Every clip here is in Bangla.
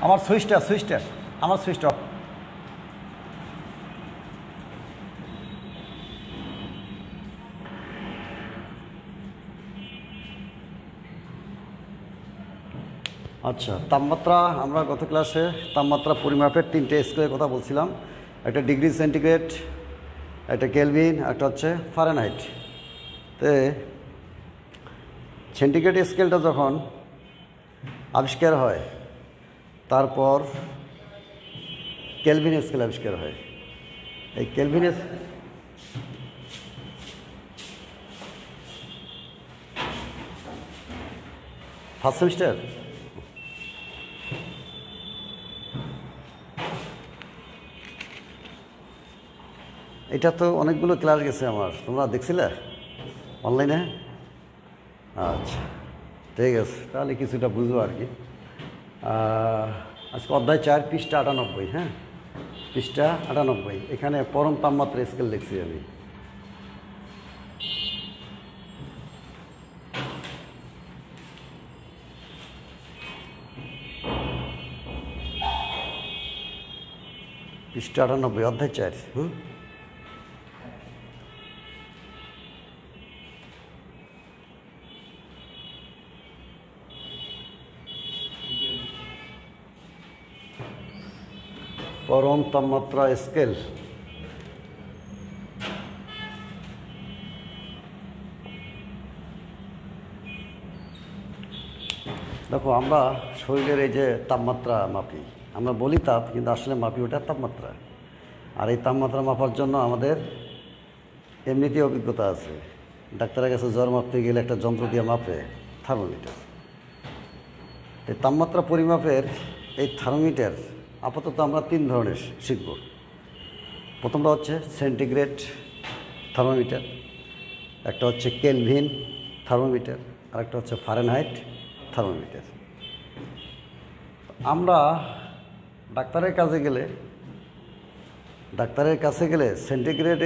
আমার সুইচটা আমার সুইচটা অফ। আচ্ছা, তাপমাত্রা আমরা গত ক্লাসে তাপমাত্রা পরিমাপের 3টে স্কেলের কথা বলছিলাম। একটা ডিগ্রি সেন্টিগ্রেড, একটা কেলভিন, একটা হচ্ছে ফারেনহাইট। তো সেন্টিগ্রেড স্কেলটা যখন আবিষ্কার হয় তারপর কেলভিন স্কেল আবিষ্কার হয়। এই কেলভিন ফার্স্ট সেমিস্টার, এটা তো অনেকগুলো ক্লাস গেছে আমার, তোমরা দেখছিলে অনলাইনে? আচ্ছা ঠিক আছে, তাহলে কিছুটা বুঝবো আর কি। আজকে অধ্যায় 4 পৃষ্ঠা 98, হ্যাঁ পৃষ্ঠা 98, এখানে পরম তাপমাত্রা স্কেল লিখছি আমি। পৃষ্ঠা 98, অধ্যায় 4। পরম তাপমাত্রা স্কেল। দেখো, আমরা শরীরের এই যে তাপমাত্রা মাপি, আমরা বলি তাপ, কিন্তু আসলে মাপি ওটা তাপমাত্রা। আর এই তাপমাত্রা মাপার জন্য আমাদের এমনিতেই অভিজ্ঞতা আছে। ডাক্তারের কাছে জ্বর মাপতে গেলে একটা যন্ত্র দিয়ে মাপে, থার্মোমিটার। এই তাপমাত্রা পরিমাপের এই থার্মোমিটার আপাতত আমরা 3 ধরনের শিখব। প্রথমটা হচ্ছে সেন্টিগ্রেড থার্মোমিটার, একটা হচ্ছে কেলভিন থার্মোমিটার, আর একটা হচ্ছে ফারেনহাইট থার্মোমিটার। আমরা ডাক্তারের কাছে গেলে সেন্টিগ্রেড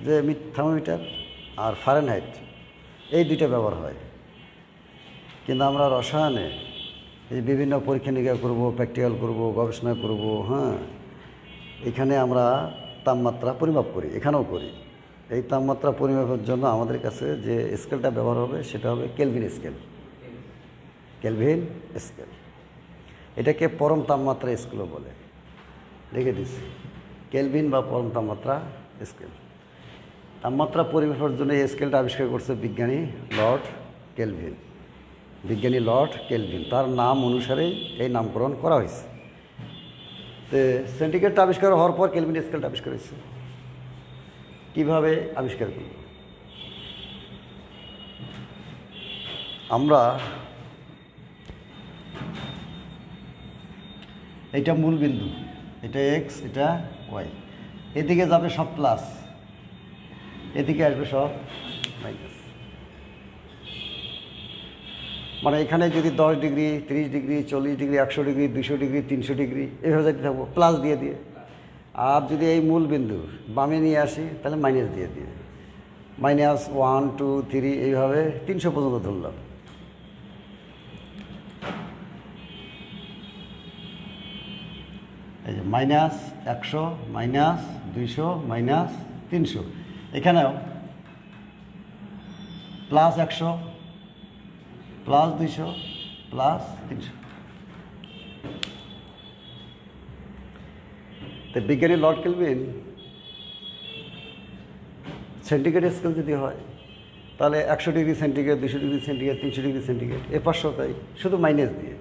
যে থার্মোমিটার আর ফারেনহাইট এই দুইটা ব্যবহার হয়। কিন্তু আমরা রসায়নে এই বিভিন্ন পরীক্ষা নিরীক্ষা করবো, প্র্যাকটিক্যাল করব, গবেষণা করব, হ্যাঁ এখানে আমরা তাপমাত্রা পরিমাপ করি, এখানেও করি। এই তাপমাত্রা পরিমাপের জন্য আমাদের কাছে যে স্কেলটা ব্যবহার হবে সেটা হবে কেলভিন স্কেল। কেলভিন স্কেল এটাকে পরম তাপমাত্রা স্কেলও বলে, লিখে দিচ্ছি, কেলভিন বা পরম তাপমাত্রা স্কেল। তাপমাত্রা পরিমাপের জন্য এই স্কেলটা আবিষ্কার করছে বিজ্ঞানী লর্ড কেলভিন। তার নাম অনুসারেই এই নামকরণ করা হয়েছে। তো সেন্টিগ্রেডটা আবিষ্কার হওয়ার পর কেলভিন স্কেলটা আবিষ্কার হয়েছে। কীভাবে আবিষ্কার করব? আমরা এটা মূল বিন্দু, এটা এক্স, এটা ওয়াই, এদিকে যাবে সব প্লাস, এদিকে আসবে সব মাইনাস। মানে এখানে যদি 10 degree, 30 degree, 40 degree, 100 degree, 200 degree, 300 degree এভাবে যেতে থাকবো প্লাস দিয়ে। আর যদি এই মূল বিন্দু বামে নিয়ে আসি তাহলে মাইনাস দিয়ে, -1, 2, 3 এইভাবে 300 পর্যন্ত ধরলাম। এই যে -100, -200, -300, এখানেও +100, +200, +300। তো বিজ্ঞানী লর্ড কেলভিন সেন্টিগ্রেড স্কেল যদি হয় তাহলে 100 degree centigrade, 200 degree centigrade, 300 degree centigrade এ পাশও তাই, শুধু মাইনাস দিয়ে।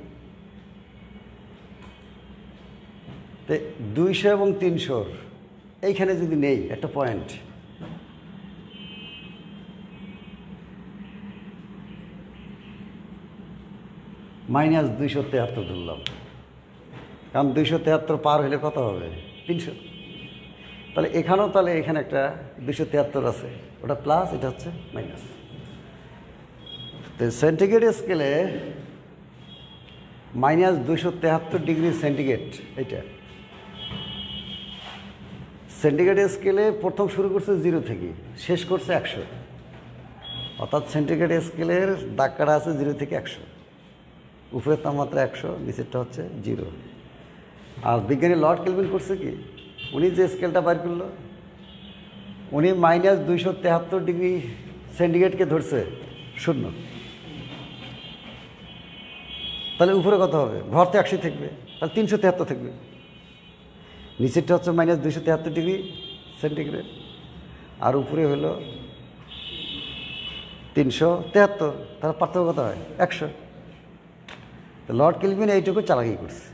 তো 200 এবং 300 এইখানে যদি নেই একটা পয়েন্ট, -273 ধরলাম, কারণ 273 পার হলে কত হবে? 300। তাহলে এখানেও, তাহলে এখানে একটা 273 আছে, ওটা প্লাস, এটা হচ্ছে মাইনাস। তো সেন্টিগ্রেড স্কেলে -273 ডিগ্রি সেন্টিগ্রেড, এইটা সেন্টিগ্রেড স্কেলে প্রথম শুরু করছে 0 থেকে, শেষ করছে 100। অর্থাৎ সেন্টিগ্রেড স্কেলের দাগ কাটা আছে 0 থেকে 100। উপরের তাপমাত্রা 100, নিচেরটা হচ্ছে 0। আর বিজ্ঞানী লর্ড কেলভিন করছে কি, উনি যে স্কেলটা বার করলো, উনি -273°C ধরছে শূন্য। তাহলে উপরে কত হবে? ভর তো 100 থাকবে, তাহলে 373 থাকবে। নিচেরটা হচ্ছে -273°C, আর উপরে হলো 373, তার পার্থক্য কত হয়? 100। তো লর্ড কেলভিন এইটুকু চালাকি করছে,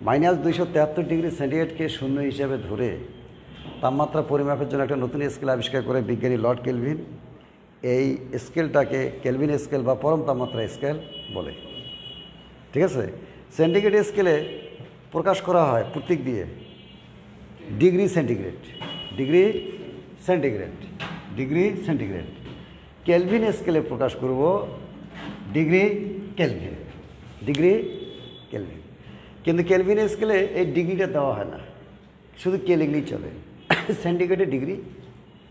-273°C শূন্য হিসাবে ধরে তাপমাত্রা পরিমাপের জন্য একটা নতুন স্কেল আবিষ্কার করে বিজ্ঞানী লর্ড কেলভিন এই স্কেলটাকে কেলভিন স্কেল বা পরম তাপমাত্রা স্কেল বলে। ঠিক আছে, সেন্টিগ্রেড স্কেলে প্রকাশ করা হয় প্রতীক দিয়ে degree centigrade, degree centigrade, degree centigrade. Kelvin স্কেলে প্রকাশ করব ডিগ্রি কেলভিন, ডিগ্রি কেলভিন। কিন্তু কেলভিন স্কেলে এই ডিগ্রিটা দেওয়া হয় না, শুধু কে লিখলেই চলে, সেন্টিগ্রেডে ডিগ্রি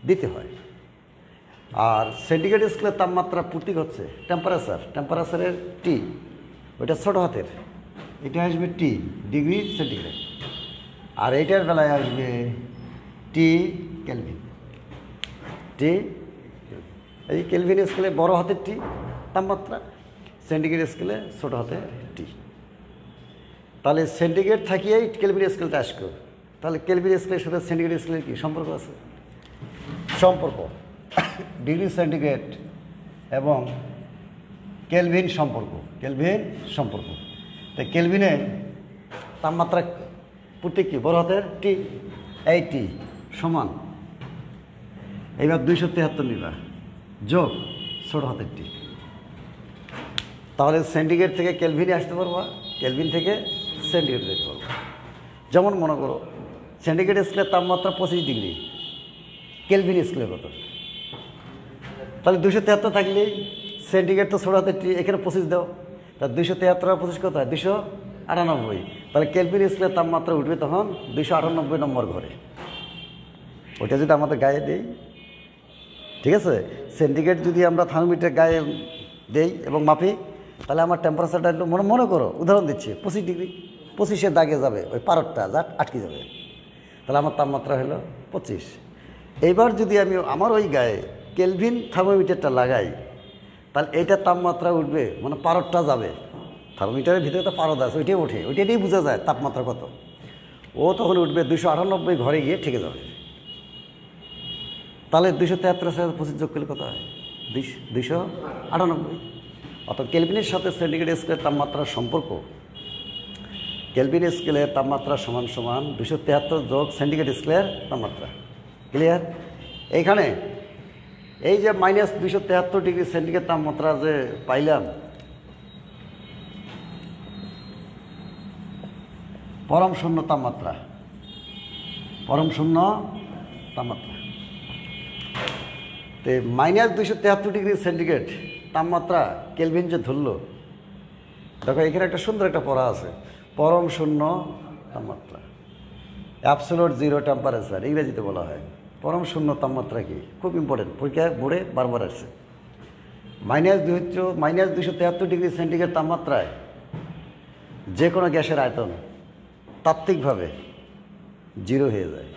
দিতে হয়। আর সেন্টিগ্রেড স্কেলের তাপমাত্রা প্রতীক হচ্ছে টেম্পারেচার, টেম্পারেচারের টি, ওইটা ছোটো হাতের, এটা আসবে টি, ডিগ্রি সেন্টিগ্রেড। আর এইটার বেলায় আসবে টি কেলভিন, টি। এই কেলভিন স্কেলে বড় হাতের টি তাপমাত্রা, সেন্টিগ্রেড স্কেলে ছোটো হাতের টি। তাহলে সেন্টিগ্রেড থাকিয়েই কেলভিন স্কেলটা আসবে। তাহলে কেলভিন স্কেলের সাথে সেন্টিগ্রেড স্কেলের কি সম্পর্ক আছে? সম্পর্ক, ডিগ্রি সেন্টিগ্রেড এবং কেলভিন সম্পর্ক, কেলভিন সম্পর্ক। তাই কেলভিনে তাপমাত্রা প্রতীক কি? বড় হাতের টি, এই টি সমান, এইবার 273 নিবা যোগ ছোট হাতের টি। তাহলে সেন্টিগ্রেড থেকে কেলভিনে আসতে পারবা, কেলভিন থেকে সেন্টিগ্রেড যেতে পারবো। যেমন মনে করো সেন্টিগ্রেড স্কেলের তাপমাত্রা 25°, কেলভিন স্কেলে কত? তাহলে 273 থাকলেই সেন্টিগ্রেড তো ছোট হাতের টি, এখানে 25 দাও, তার 273 আর 25 কত হয়? 298। তাহলে কেলভিন স্কেলের তাপমাত্রা উঠবে তখন 298 নম্বর ঘরে। ওইটা যদি আমাদের গায়ে দেই, ঠিক আছে, সেন্টিগ্রেড যদি আমরা থার্মোমিটার গায়ে দেই এবং মাপি, তাহলে আমার টেম্পারেচারটা একটু মনে করো, উদাহরণ দিচ্ছি 25°, 25-এর দাগে যাবে, ওই পারদটা যা আটকে যাবে, তাহলে আমার তাপমাত্রা হলো 25। এইবার যদি আমি আমার ওই গায়ে কেলভিন থার্মোমিটারটা লাগাই, তাহলে এইটার তাপমাত্রা উঠবে, মানে পারদটা যাবে, থার্মোমিটারের ভিতরে তো পারদ আছে, ওইটাই ওঠে, ওইটা দিয়েই বোঝা যায় তাপমাত্রা কত। ও তখন উঠবে 298 ঘরে গিয়ে ঠেকে যাবে। তাহলে 273 সাথে 25 যোগ করলে কত হয়? 298। অর্থাৎ কেলভিনের সাথে সেন্টিগ্রেড স্কেলের তাপমাত্রার সম্পর্ক, কেলভিন স্কেলের তাপমাত্রা সমান সমান 273 যোগ সেন্টিগ্রেড স্কেলের তাপমাত্রা। ক্লিয়ার? এইখানে এই যে -273°C তাপমাত্রা যে পাইলাম, পরম শূন্য তাপমাত্রা, পরম শূন্য তাপমাত্রা। তো -273°C তাপমাত্রা কেলভিন যে ধরল, দেখো এখানে একটা সুন্দর একটা পড়া আছে, পরম শূন্য তাপমাত্রা, অ্যাবসোলিউট জিরো টেম্পারেচার ইংরেজিতে বলা হয়। পরম শূন্য তাপমাত্রা কি? খুব ইম্পর্টেন্ট, পরীক্ষায় বোর্ডে বারবার আসছে। -273°C তাপমাত্রায় যে কোনো গ্যাসের আয়তন তাত্ত্বিকভাবে 0 হয়ে যায়।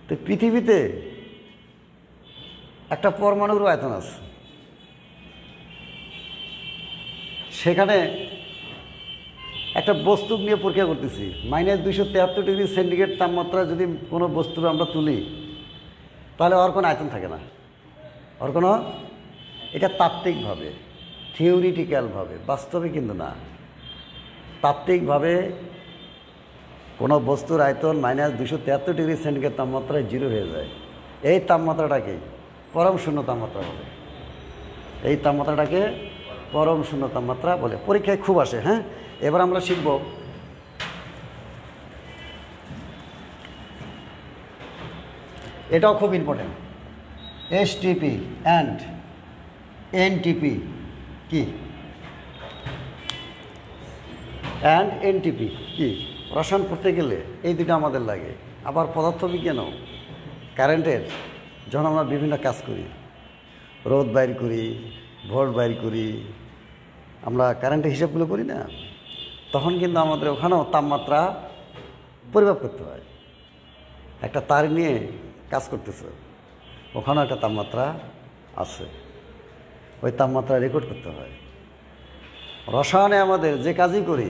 তো পৃথিবীতে একটা পরমাণুর আয়তন আছে, সেখানে একটা বস্তু নিয়ে পরীক্ষা করতেছি, -273°C তাপমাত্রা যদি কোনো বস্তু আমরা তুলি, তাহলে ওর কোনো আয়তন থাকে না, ওর কোনো, এটা তাত্ত্বিকভাবে, থিওরিটিক্যালভাবে, বাস্তবে কিন্তু না। তাত্ত্বিকভাবে কোনো বস্তুর আয়তন -273°C তাপমাত্রায় 0 হয়ে যায়। এই তাপমাত্রাটাকে পরম শূন্য তাপমাত্রা বলে, এই তাপমাত্রাটাকে পরম শূন্য তাপমাত্রা বলে। পরীক্ষায় খুব আসে। হ্যাঁ, এবার আমরা শিখব এটাও খুব ইম্পর্টেন্ট, এসটিপি অ্যান্ড এনটিপি কি, অ্যান্ড এনটিপি কি। রসায়ন পড়তে গেলে এই দুটো আমাদের লাগে। আবার পদার্থবিজ্ঞানও, কারেন্টের যখন আমরা বিভিন্ন কাজ করি, রোদ বাইর করি, ভোল্ট বাইর করি, আমরা কারেন্টের হিসাবগুলো করি না, তখন কিন্তু আমাদের ওখানেও তাপমাত্রা পরিমাপ করতে হয়। একটা তার নিয়ে কাজ করতেছে, ওখানেও একটা তাপমাত্রা আছে, ওই তাপমাত্রা রেকর্ড করতে হয়। রসায়নে আমাদের যে কাজই করি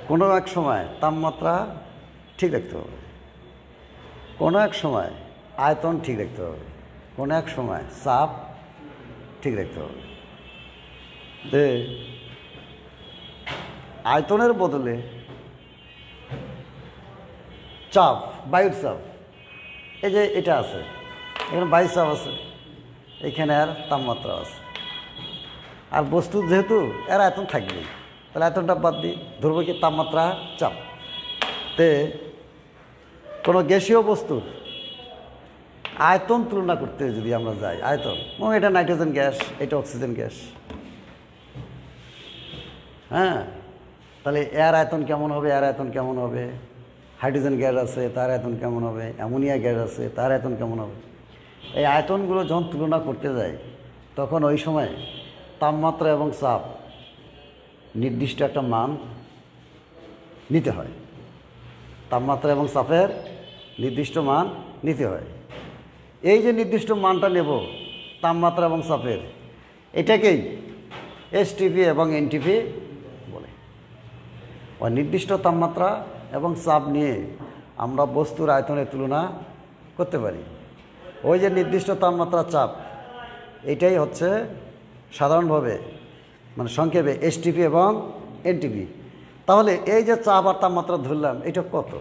কোনো এক সময় তাপমাত্রা ঠিক রাখতে হবে, কোনো এক সময় আয়তন ঠিক রাখতে হবে, কোনো এক সময় চাপ ঠিক রাখতে হবে। যে আয়তনের বদলে চাপ, বায়ুর চাপ, এই যে এটা আছে, এখানে বায়ুর চাপ আছে, এখানে আর তাপমাত্রা আছে। আর বস্তু যেহেতু এর আয়তন থাকবেই, তাহলে আয়তনটা বাদ দিই, ধরবো কি তাপমাত্রা, চাপ। তে কোনো গ্যাসীয় বস্তুর আয়তন তুলনা করতে যদি আমরা যাই, আয়তন, এটা নাইট্রোজেন গ্যাস, এটা অক্সিজেন গ্যাস, হ্যাঁ, তাহলে এর আয়তন কেমন হবে, এর আয়তন কেমন হবে, হাইড্রোজেন গ্যাস আছে তার আয়তন কেমন হবে, অ্যামোনিয়া গ্যাস আছে তার আয়তন কেমন হবে। এই আয়তনগুলো যখন তুলনা করতে যায় তখন ওই সময় তাপমাত্রা এবং চাপ নির্দিষ্ট একটা মান নিতে হয়, তাপমাত্রা এবং চাপের নির্দিষ্ট মান নিতে হয়। এই যে নির্দিষ্ট মানটা নেব তাপমাত্রা এবং চাপের, এটাকেই এসটিপি এবং এনটিপি বলে। ওই নির্দিষ্ট তাপমাত্রা এবং চাপ নিয়ে আমরা বস্তুর আয়তনের তুলনা করতে পারি। ওই যে নির্দিষ্ট তাপমাত্রা, চাপ, এটাই হচ্ছে সাধারণভাবে মানে সংক্ষেপে এসটিপি এবং এনটিপি। তাহলে এই যে চাপ আর তাপমাত্রা ধরলাম, এটা কত?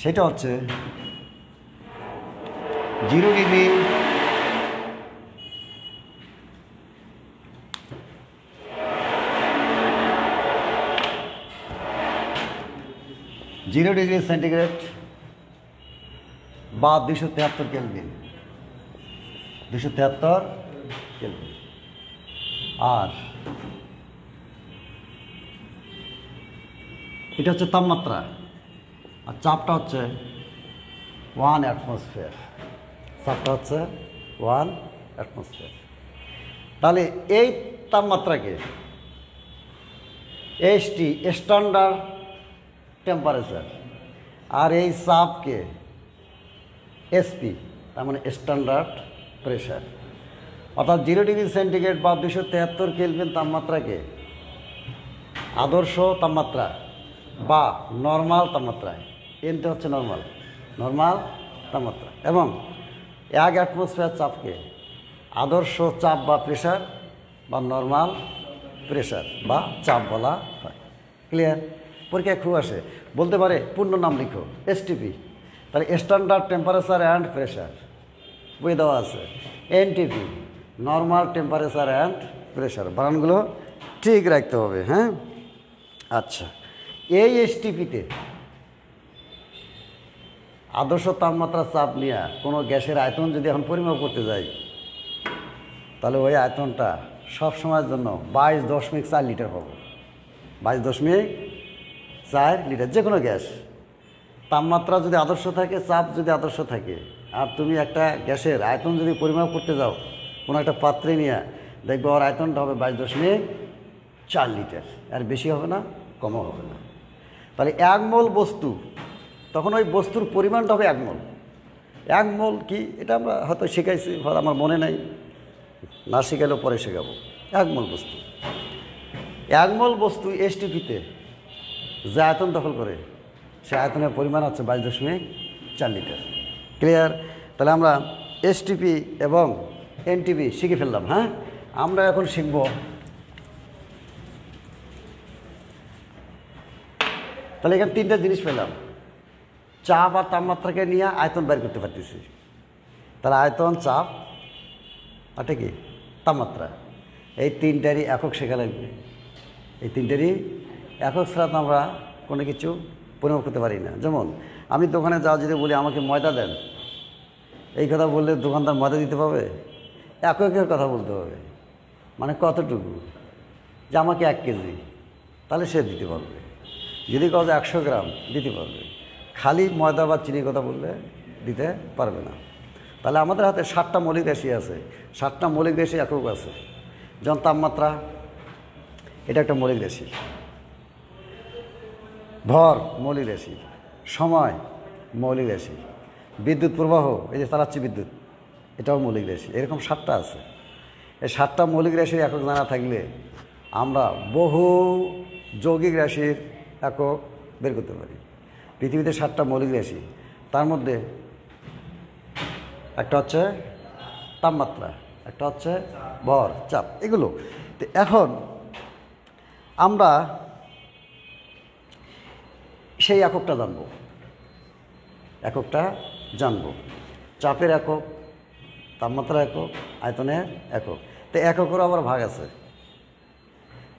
সেটা হচ্ছে 0 ডিগ্রি, 0 ডিগ্রি সেন্টিগ্রেড বা 273 কেলভিন, 273 কেলভিন। আর এটা হচ্ছে তাপমাত্রা, আর চাপটা হচ্ছে 1 অ্যাটমসফিয়ার, চাপটা হচ্ছে 1 অ্যাটমসফিয়ার। তাহলে এই তাপমাত্রাকে এসটি, স্ট্যান্ডার্ড টেম্পারেচার, আর এই চাপকে এসপি, তার মানে স্ট্যান্ডার্ড প্রেশার। অর্থাৎ 0 ডিগ্রি সেন্টিগ্রেড বা 273 কেলভিন তাপমাত্রাকে আদর্শ তাপমাত্রা বা নর্মাল তাপমাত্রা, এনটা হচ্ছে নর্মাল তাপমাত্রা, এবং 1 অ্যাটমসফিয়ার চাপকে আদর্শ চাপ বা প্রেশার বা নর্মাল প্রেশার বা চাপ বলা হয়। ক্লিয়ার? পরীক্ষায় খুব আসে, বলতে পারে পূর্ণ নাম লিখো, এসটিপি, তাহলে স্ট্যান্ডার্ড টেম্পারেচার অ্যান্ড প্রেশার বই দেওয়া আছে, NTP normal temperature and pressure, বানানগুলো ঠিক রাখতে হবে। হ্যাঁ, আচ্ছা, এই এসটিপিতে আদর্শ তাপমাত্রা চাপ নিয়ে কোনো গ্যাসের আয়তন যদি এখন পরিমাপ করতে যাই, তাহলে ওই আয়তনটা সবসময়ের জন্য 22.4 লিটার পাবো। 22.4 লিটার, যে কোনো গ্যাস। তাপমাত্রা যদি আদর্শ থাকে, চাপ যদি আদর্শ থাকে, আর তুমি একটা গ্যাসের আয়তন যদি পরিমাপ করতে যাও কোনো একটা পাত্রে নিয়ে, দেখবে ওর আয়তনটা হবে 22.4 লিটার, আর বেশি হবে না, কমও হবে না। তাহলে 1 মোল বস্তু, তখন ওই বস্তুর পরিমাণটা হবে 1 মোল। 1 মোল কি, এটা আমরা হয়তো শেখাইছি, আমার মনে নাই, না শেখালেও পরে শেখাবো। 1 মোল বস্তু, 1 মোল বস্তু এসটিপিতে যে আয়তন দখল করে, সে আয়তনের পরিমাণ হচ্ছে 22.4 লিটার। ক্লিয়ার? তাহলে আমরা এসটিপি এবং এনটিপি শিখে ফেললাম। হ্যাঁ, আমরা এখন শিখব তাহলে এখানে 3টা জিনিস পেলাম, চাপ আর তাপমাত্রাকে নিয়ে আয়তন বের করতে পারতেছি। তাহলে আয়তন, চাপ, আর কি তাপমাত্রা, এই 3টারই একক শেখা লাগবে। এই 3টারই একক ছাড়া তো আমরা কোনো কিছু পরিমাপ করতে পারি না। যেমন আমি দোকানে যাওয়া যদি বলি আমাকে ময়দা দেন, এই কথা বললে দোকানদার ময়দা দিতে পারবে? এককের কথা বলতে হবে, মানে কতটুকু, যে আমাকে 1 কেজি, তাহলে সে দিতে পারবে। যদি কাউ 100 গ্রাম দিতে পারবে, খালি ময়দা বা চিনির কথা বললে দিতে পারবে না। তাহলে আমাদের হাতে 7টা মৌলিক রাশি আছে, 7টা মৌলিক রাশি একক আছে। যেমন তাপমাত্রা, এটা একটা মৌলিক রাশি। ভর মৌলিক রাশি, সময় মৌলিক রাশি, বিদ্যুৎ প্রবাহ, এই যে চালাচ্ছি বিদ্যুৎ, এটাও মৌলিক রাশি। এরকম 7টা আছে। এই 7টা মৌলিক রাশির একক জানা থাকলে আমরা বহু যৌগিক রাশির একক বের করতে পারি। পৃথিবীতে 7টা মৌলিক রাশি, তার মধ্যে একটা হচ্ছে তাপমাত্রা, একটা হচ্ছে ভর, চাপ, এগুলো। তো এখন আমরা সেই এককটা জানব। চাপের একক, তাপমাত্রা একক, আয়তনের একক। তো এককেরও আবার ভাগ আছে।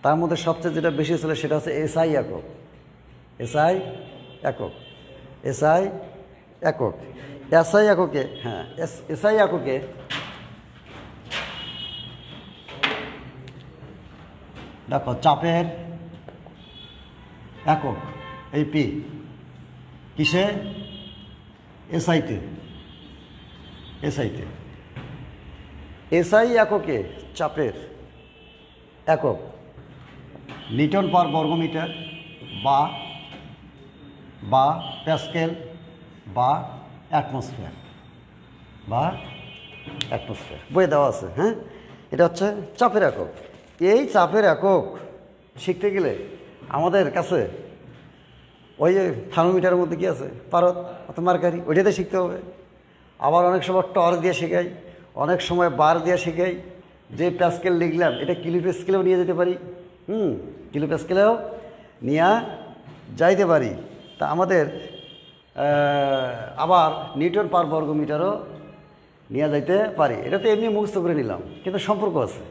তার মধ্যে সবচেয়ে যেটা বেশি ছিল সেটা হচ্ছে এসআই একক। এসআই এককে, হ্যাঁ, এসআই এককে দেখো চাপের একক এই পি কিসে? এসআইতে। এসআই এককে চাপের একক নিউটন পার বর্গমিটার বা প্যাসকেল বা অ্যাটমসফিয়ার বইয়ে দেওয়া আছে। হ্যাঁ, এটা হচ্ছে চাপের একক। এই চাপের একক শিখতে গেলে আমাদের কাছে ওই যে থার্মোমিটারের মধ্যে কী আছে? পারদ অর্থাৎ মার্কারি, ওইটাতে শিখতে হবে। আবার অনেক সময় টর্চ দিয়ে শেখাই, অনেক সময় বার দিয়ে শেখাই। যে প্যাসকেল লিখলাম এটা কিলো প্যাসকেলেও নিয়ে যেতে পারি। কিলো প্যাসকেলেও নিয়ে যাইতে পারি। তা আমাদের আবার নিউটন পার বর্গমিটারও নিয়ে যাইতে পারি। এটা তো এমনি মুখস্থ করে নিলাম, কিন্তু সম্পর্ক আছে,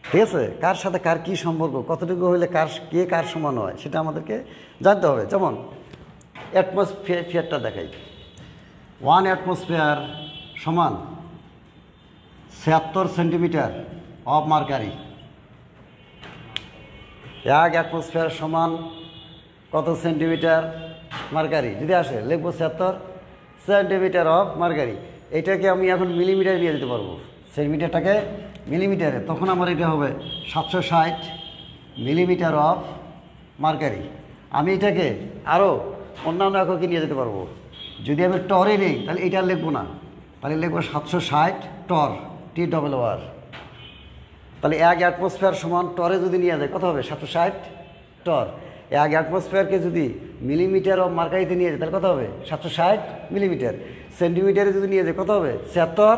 ঠিক আছে? কার সাথে কার কী সম্পর্ক, কতটুকু হইলে কে কার সমান হয় সেটা আমাদেরকে জানতে হবে। যেমন অ্যাটমসফিয়ারটা দেখাই। 1 অ্যাটমসফিয়ার সমান 76 সেন্টিমিটার অফ মার্কারি। 1 অ্যাটমসফিয়ার সমান কত সেন্টিমিটার মার্কারি? যদি আসে লিখবো 76 সেন্টিমিটার অফ মার্কারি। এটাকে আমি এখন মিলিমিটারে নিয়ে যেতে পারবো, সেন্টিমিটারটাকে মিলিমিটারে। তখন আমার এটা হবে 760 মিলিমিটার অফ মার্কারি। আমি এটাকে আরও অন্যান্য এককে নিয়ে যেতে পারবো। যদি আমি টরে নেই তাহলে এটা লিখবো না, তাহলে লিখবো 760 টর, TRR। তাহলে 1 অ্যাটমসফিয়ার সমান টরে যদি নিয়ে যায় কত হবে? 760 টর। 1 অ্যাটমসফিয়ারকে যদি মিলিমিটার অফ মার্কারিতে নিয়ে যায় তাহলে কত হবে? 760 মিলিমিটার। সেন্টিমিটারে যদি নিয়ে যায় কত হবে? 76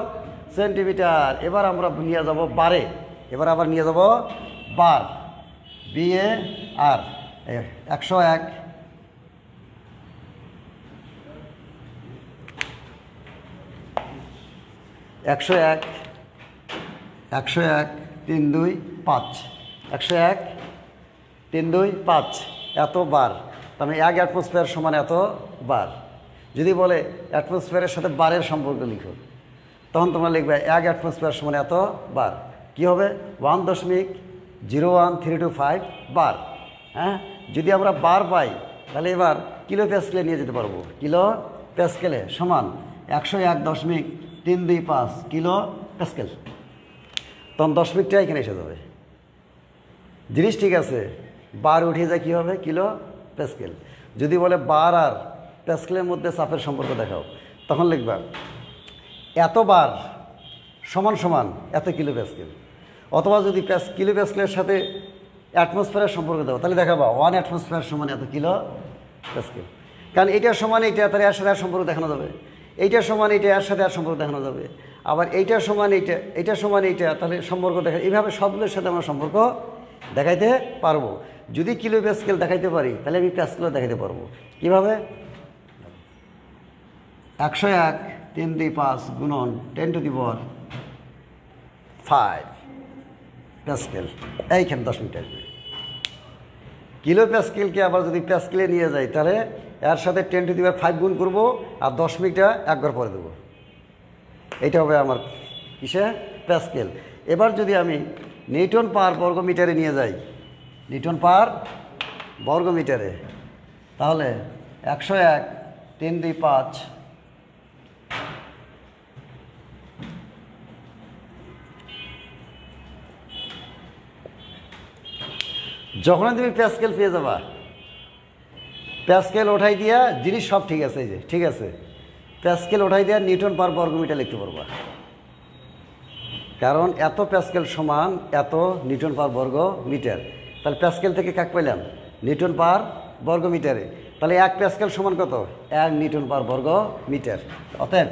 সেন্টিমিটার। এবার আমরা নিয়ে যাব বারে, এবার আবার নিয়ে যাব বার, BAR 101 101 101 3 2 5 101 3 2 5 এত বার। তার মানে 1 অ্যাটমসফিয়ার সমান এত বার। যদি বলে অ্যাটমসফিয়ারের সাথে বারের সম্পর্ক লিখো, তখন তোমরা লিখবে 1 অ্যাটমসফিয়ার সমান এত বার। কী হবে? 1.01325 বার। হ্যাঁ, যদি আমরা বার পাই তাহলে এবার কিলো প্যাসকেলে নিয়ে যেতে পারবো। কিলো প্যাসকেলে সমান 101.325 কিলো প্যাসকেল। তখন দশমিকটা এখানে এসে যাবে। জিনিস ঠিক আছে, বার উঠে যায় কী হবে? Kilo Pascal. যদি বলে বার আর প্যাসকেলের মধ্যে চাপের সম্পর্ক দেখাও, তখন লিখবা এত বার সমান সমান এত কিলো প্যাসকেল। অথবা যদি কিলো প্যাসকেলের সাথে অ্যাটমসফিয়ারের সম্পর্ক দাও তাহলে দেখাবা 1 অ্যাটমসফিয়ার সমান এত কিলো প্যাসকেল। কারণ এইটার সমান এইটা, তাহলে এর সাথে আর সম্পর্ক দেখানো যাবে। এইটার সমান এইটা, এর সাথে আর সম্পর্ক দেখানো যাবে। আবার এইটার সমান এইটা, এইটার সমান এইটা, তাহলে সম্পর্ক দেখা। এইভাবে সবগুলোর সাথে আমরা সম্পর্ক দেখাইতে পারবো। যদি কিলো প্যাসকেল দেখাইতে পারি তাহলে আমি প্যাসকেলও দেখাইতে পারবো। কীভাবে? 101.325 গুণন 10⁵ প্যাসকেল, এইখানে 10 মিনিট আসবে। কিলো প্যাসকেলকে আবার যদি প্যাসকেলে নিয়ে যাই তাহলে এর সাথে 10⁵ গুণ করবো আর 10 মিনিটটা একবার পরে দেবো। এইটা হবে আমার কিসে? প্যাসকেল। এবার যদি আমি নিউটন পার বর্গমিটারে নিয়ে যাই, নিউটন পার বর্গমিটারে, তাহলে 101.325 101.325 যখনই তুমি প্যাসকেল পেয়ে যাবা, প্যাসকেল ওঠাই দিয়া জিনিস সব ঠিক আছে, এই যে ঠিক আছে, প্যাসকেল ওঠাই দিয়া নিউটন পার বর্গমিটার লিখতে পারবা, কারণ এত প্যাসকেল সমান এত নিউটন পার বর্গ মিটার। তাহলে প্যাসকেল থেকে কাক পাইলাম নিউটন পার বর্গ মিটারে, তাহলে 1 প্যাসকেল সমান কত? 1 নিউটন পার বর্গ মিটার। অতএব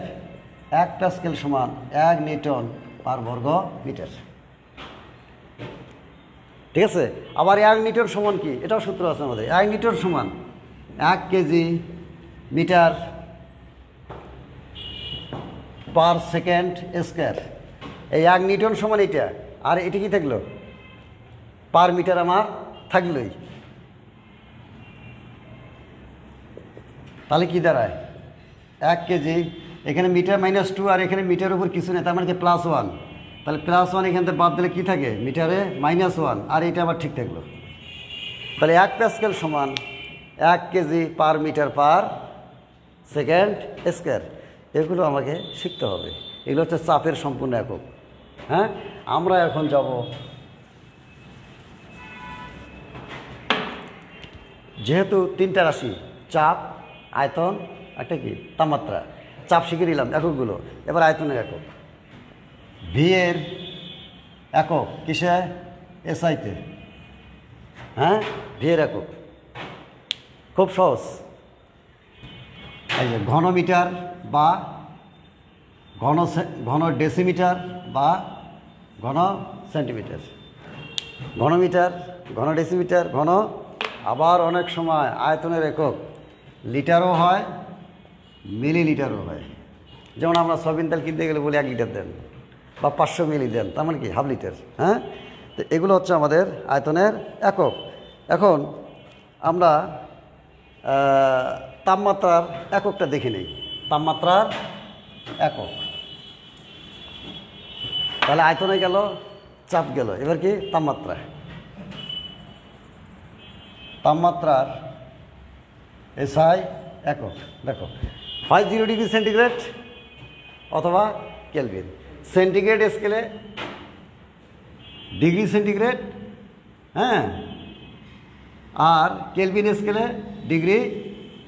1 প্যাসকেল সমান 1 নিউটন পার বর্গ মিটার। ঠিক আছে, আবার 1 নিউটন সমান কি, এটাও সূত্র আছে আমাদের। 1 নিউটন সমান 1 KG metre per second square. এই 1 নিউটন সমান এটা, আর এটা কি থাকলো? পার মিটার আমার থাকলোই। তাহলে কি দাঁড়ায়? 1 কেজি, এখানে মিটার -2 আর এখানে মিটার উপর কিছু নেই, তার মানে কি +1। তাহলে +1 এখান থেকে বাদ দিলে কী থাকে? মিটারে -1, আর এটা আবার ঠিক থাকলো। তাহলে 1 প্যাসকেল সমান 1 KG per metre per second square. এগুলো আমাকে শিখতে হবে, এগুলো হচ্ছে চাপের সম্পূর্ণ একক। হ্যাঁ, আমরা এখন যাব, যেহেতু 3টা রাশি, চাপ, আয়তন, একটা কি তাপমাত্রা। চাপ শিখে নিলাম এককগুলো, এবার আয়তনের একক। ভি এর একক কিসে? এসআইতে। হ্যাঁ, ভি এর একক খুব সহজ। এই যে ঘনমিটার বা ঘন ডেসিমিটার বা ঘন সেন্টিমিটার। ঘনমিটার, ঘন ডেসিমিটার, ঘন। আবার অনেক সময় আয়তনের একক লিটারও হয়, মিলিলিটারও হয়। যেমন আমরা সয়াবিন তেল কিনতে গেলে বলি 1 লিটার দেন বা 500 মিলি দেন, তার মানে কি হাফ লিটার। হ্যাঁ, তো এগুলো হচ্ছে আমাদের আয়তনের একক। এখন আমরা তাপমাত্রার এককটা দেখে নিই। তাপমাত্রার একক, তাহলে আয়তনে গেল, চাপ গেল, এবার কি তাপমাত্রা। তাপমাত্রার এসআই একক দেখো, হয় 0 ডিগ্রি সেন্টিগ্রেড অথবা কেলভিন। সেন্টিগ্রেড স্কেলে ডিগ্রি সেন্টিগ্রেড, হ্যাঁ, আর কেলভিন স্কেলে ডিগ্রি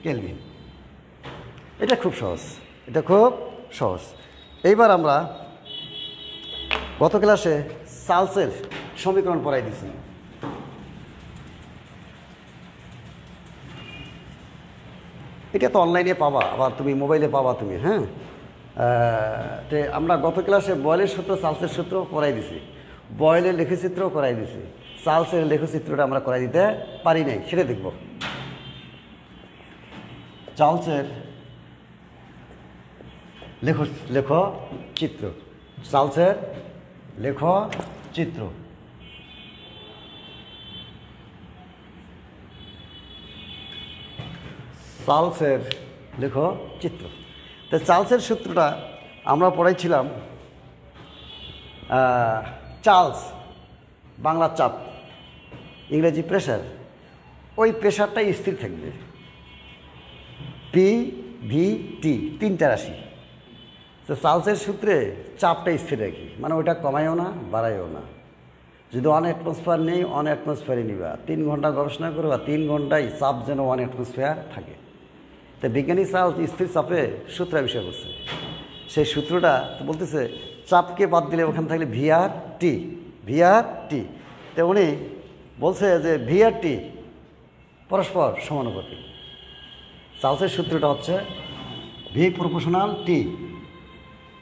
কেলভিন। এটা খুব সহজ, এটা খুব সহজ। এইবার আমরা গত ক্লাসে চার্লসের সমীকরণ পড়াই দিছি। এটা তো অনলাইনে পাবা, আবার তুমি মোবাইলে পাবা তুমি। হ্যাঁ, তো আমরা গত ক্লাসে বয়েলের সূত্র, চার্লসের সূত্র করাই দিছি, বয়েলের লেখচিত্রও করাই দিছি। চার্লসের লেখচিত্রটা আমরা করাই দিতে পারি নাই, সেটা দেখব। চার্লসের লেখচিত্র, চার্লসের লেখচিত্র। চার্লসের লেখচিত্র। তো চার্লসের সূত্রটা আমরা পড়াইছিলাম। চার্লস বাংলা চাপ, ইংরেজি প্রেশার। ওই প্রেশারটাই স্থির থাকবে। পি, ভি, টি, 3টা রাশি। তো চার্লসের সূত্রে চাপটা স্থির রাখি, মানে ওইটা কমাইও না বাড়াইও না। যদি 1 অ্যাটমসফিয়ার নেই, 1 অ্যাটমসফিয়ারই নিবা। 3 ঘন্টা গবেষণা করবা, 3 ঘন্টায় চাপ যেন 1 অ্যাটমসফিয়ার থাকে। তো বিজ্ঞানী চার্লস স্থির চাপে সূত্র আবিষ্কার করছে। সেই সূত্রটা বলতেছে চাপকে বাদ দিলে ওখানে থাকলে ভি আর টি, ভি আর টি। তো উনি বলছে যে ভি আর টি পরস্পর সমানুপাতি। চার্লসের সূত্রটা হচ্ছে ভি প্রপোর্শনাল টি,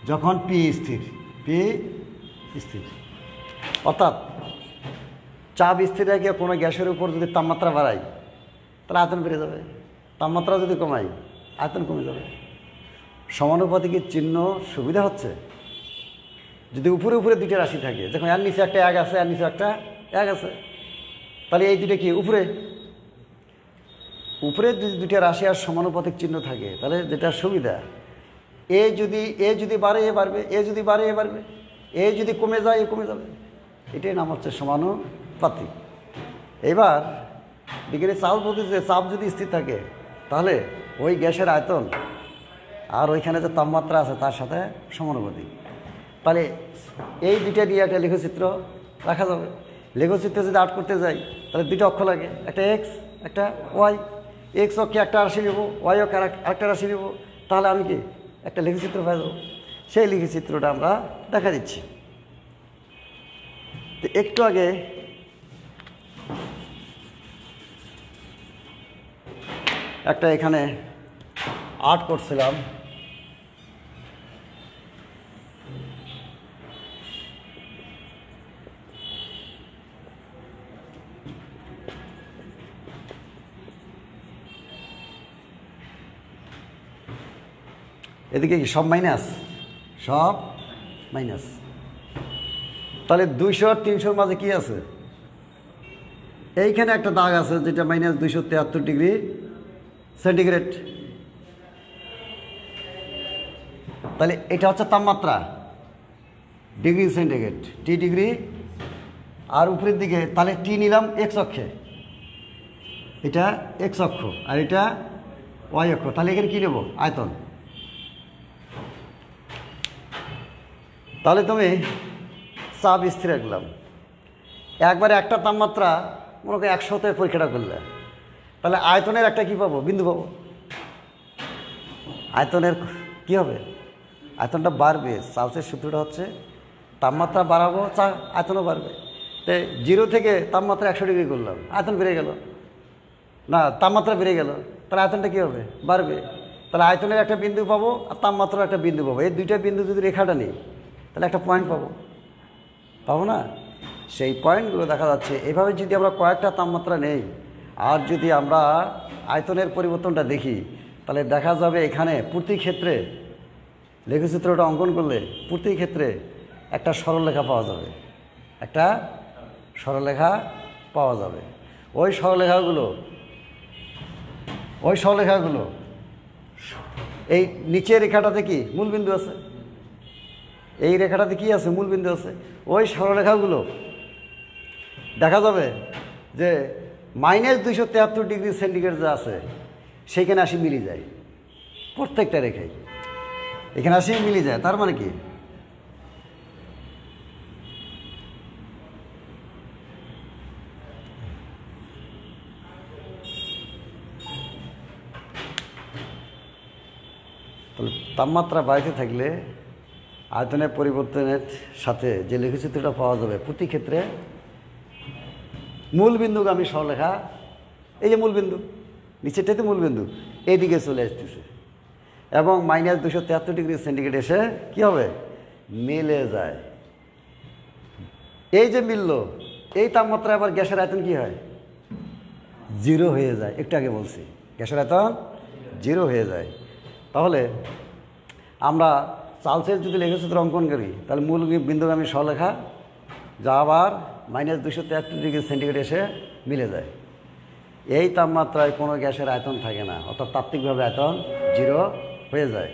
যখন পি স্থির, পি স্থির। অর্থাৎ চাপ স্থির রেখে কোনো গ্যাসের উপর যদি তাপমাত্রা বাড়াই, তাহলে আয়তন বেড়ে যাবে। তাপমাত্রা যদি কমাই, আয়তন কমে যাবে। সমানুপাতিকের চিহ্ন সুবিধা হচ্ছে যদি উপরে উপরে 2টা রাশি থাকে, যখন এর নিচে একটা 1 আছে, এর নিচে একটা 1 আছে, তাহলে এই 2টা কি উপরে উপরে যদি 2টা রাশি আর সমানুপাতিক চিহ্ন থাকে, তাহলে যেটা সুবিধা, এ যদি বাড়ে এ বাড়বে, এ যদি বাড়ে এ বাড়বে, এ যদি কমে যায় এ কমে যাবে। এটাই নাম হচ্ছে সমানুপাতিক। এবার বিজ্ঞানী চাপ বলতেছে চাপ যদি স্থির থাকে, তাহলে ওই গ্যাসের আয়তন আর ওইখানে যে তাপমাত্রা আছে তার সাথে সমানুপাতিক। তাহলে এই 2টা দিয়ে একটা লেখচিত্র রাখা যাবে। লেখচিত্রে যদি আর্ট করতে যাই তাহলে দুটো অক্ষ লাগে, একটা এক্স একটা ওয়াই। এক্স অক্ষে একটা রাশি নেব, ওয়াই অক্ষে আরেকটা রাশি নেব, তাহলে আমি কি একটা লেখচিত্র পাই যাবো। সেই লেখচিত্রটা আমরা দেখা দিচ্ছি। তো একটু আগে একটা এখানে আর্ট করছিলাম, এদিকে কি সব মাইনাস, সব মাইনাস। তাহলে 200 আর 300-র মাঝে কি আছে? এইখানে একটা দাগ আছে যেটা -273 ডিগ্রি সেন্টিগ্রেড। তাহলে এটা হচ্ছে তাপমাত্রা, ডিগ্রি সেন্টিগ্রেড, টি ডিগ্রি। আর উপরের দিকে তাহলে টি নিলাম এক্স অক্ষে, এটা এক্স অক্ষ আর এটা ওয়াই অক্ষ। তাহলে এখানে কী নেব? আয়তন। তাহলে তুমি চাপ স্থির রাখলাম, একবারে একটা তাপমাত্রা মনে করো 100-তে পরীক্ষাটা করলে, তাহলে আয়তনের একটা কী পাবো? বিন্দু পাবো। আয়তনের কি হবে? আয়তনটা বাড়বে। চার্লসের সূত্রটা হচ্ছে তাপমাত্রা বাড়াবো, আয়তনও বাড়বে। তো 0 থেকে তাপমাত্রা 100 ডিগ্রি করলাম, আয়তন বেড়ে গেল না, তাপমাত্রা বেড়ে গেল, তাহলে আয়তনটা কী হবে? বাড়বে। তাহলে আয়তনের একটা বিন্দু পাবো আর তাপমাত্রার একটা বিন্দু পাবো। এই দুইটা বিন্দু যদি রেখাটা নিই তাহলে একটা পয়েন্ট পাবো না? সেই পয়েন্টগুলো দেখা যাচ্ছে। এভাবে যদি আমরা কয়েকটা তাপমাত্রা নেই আর যদি আমরা আয়তনের পরিবর্তনটা দেখি তাহলে দেখা যাবে এখানে প্রতি ক্ষেত্রে লেখচিত্রটা অঙ্কন করলে প্রতি ক্ষেত্রে একটা সরলরেখা পাওয়া যাবে, একটা সরলরেখা পাওয়া যাবে। ওই সরলরেখাগুলো এই নিচের রেখাটাতে কি মূলবিন্দু আছে, এই রেখাটাতে কি আছে? মূলবিন্দু আছে। ওই সরলরেখাগুলো দেখা যাবে যে -273 ডিগ্রি সেন্টিগ্রেড যা আছে সেইখানে আসি মিলে যায়, প্রত্যেকটা রেখায় এখানে আসি মিলে যায়। তার মানে কি? তাহলে তাপমাত্রা বাড়তে থাকলে আয়তনের পরিবর্তনের সাথে যে লেখচিত্রটা পাওয়া যাবে প্রতি ক্ষেত্রে মূলবিন্দুগামী সরলরেখা, এই যে মূলবিন্দু নিচেরটাতে মূলবিন্দু এইদিকে চলে আসতেছে এবং -273 ডিগ্রি সেন্টিগ্রেড এসে কী হবে? মিলে যায়। এই যে মিলল, এই তাপমাত্রা আবার গ্যাসের আয়তন কী হয়? 0 হয়ে যায়। একটু আগে বলছি গ্যাসের আয়তন 0 হয়ে যায়। তাহলে আমরা চার্লসের যদি লেখচিত্র অঙ্কন করি তাহলে মূল বিন্দুগামী সরলরেখা যা আবার -273 ডিগ্রি সেন্টিগ্রেড এসে মিলে যায়। এই তাপমাত্রায় কোনো গ্যাসের আয়তন থাকে না, অর্থাৎ তাত্ত্বিকভাবে আয়তন 0 হয়ে যায়।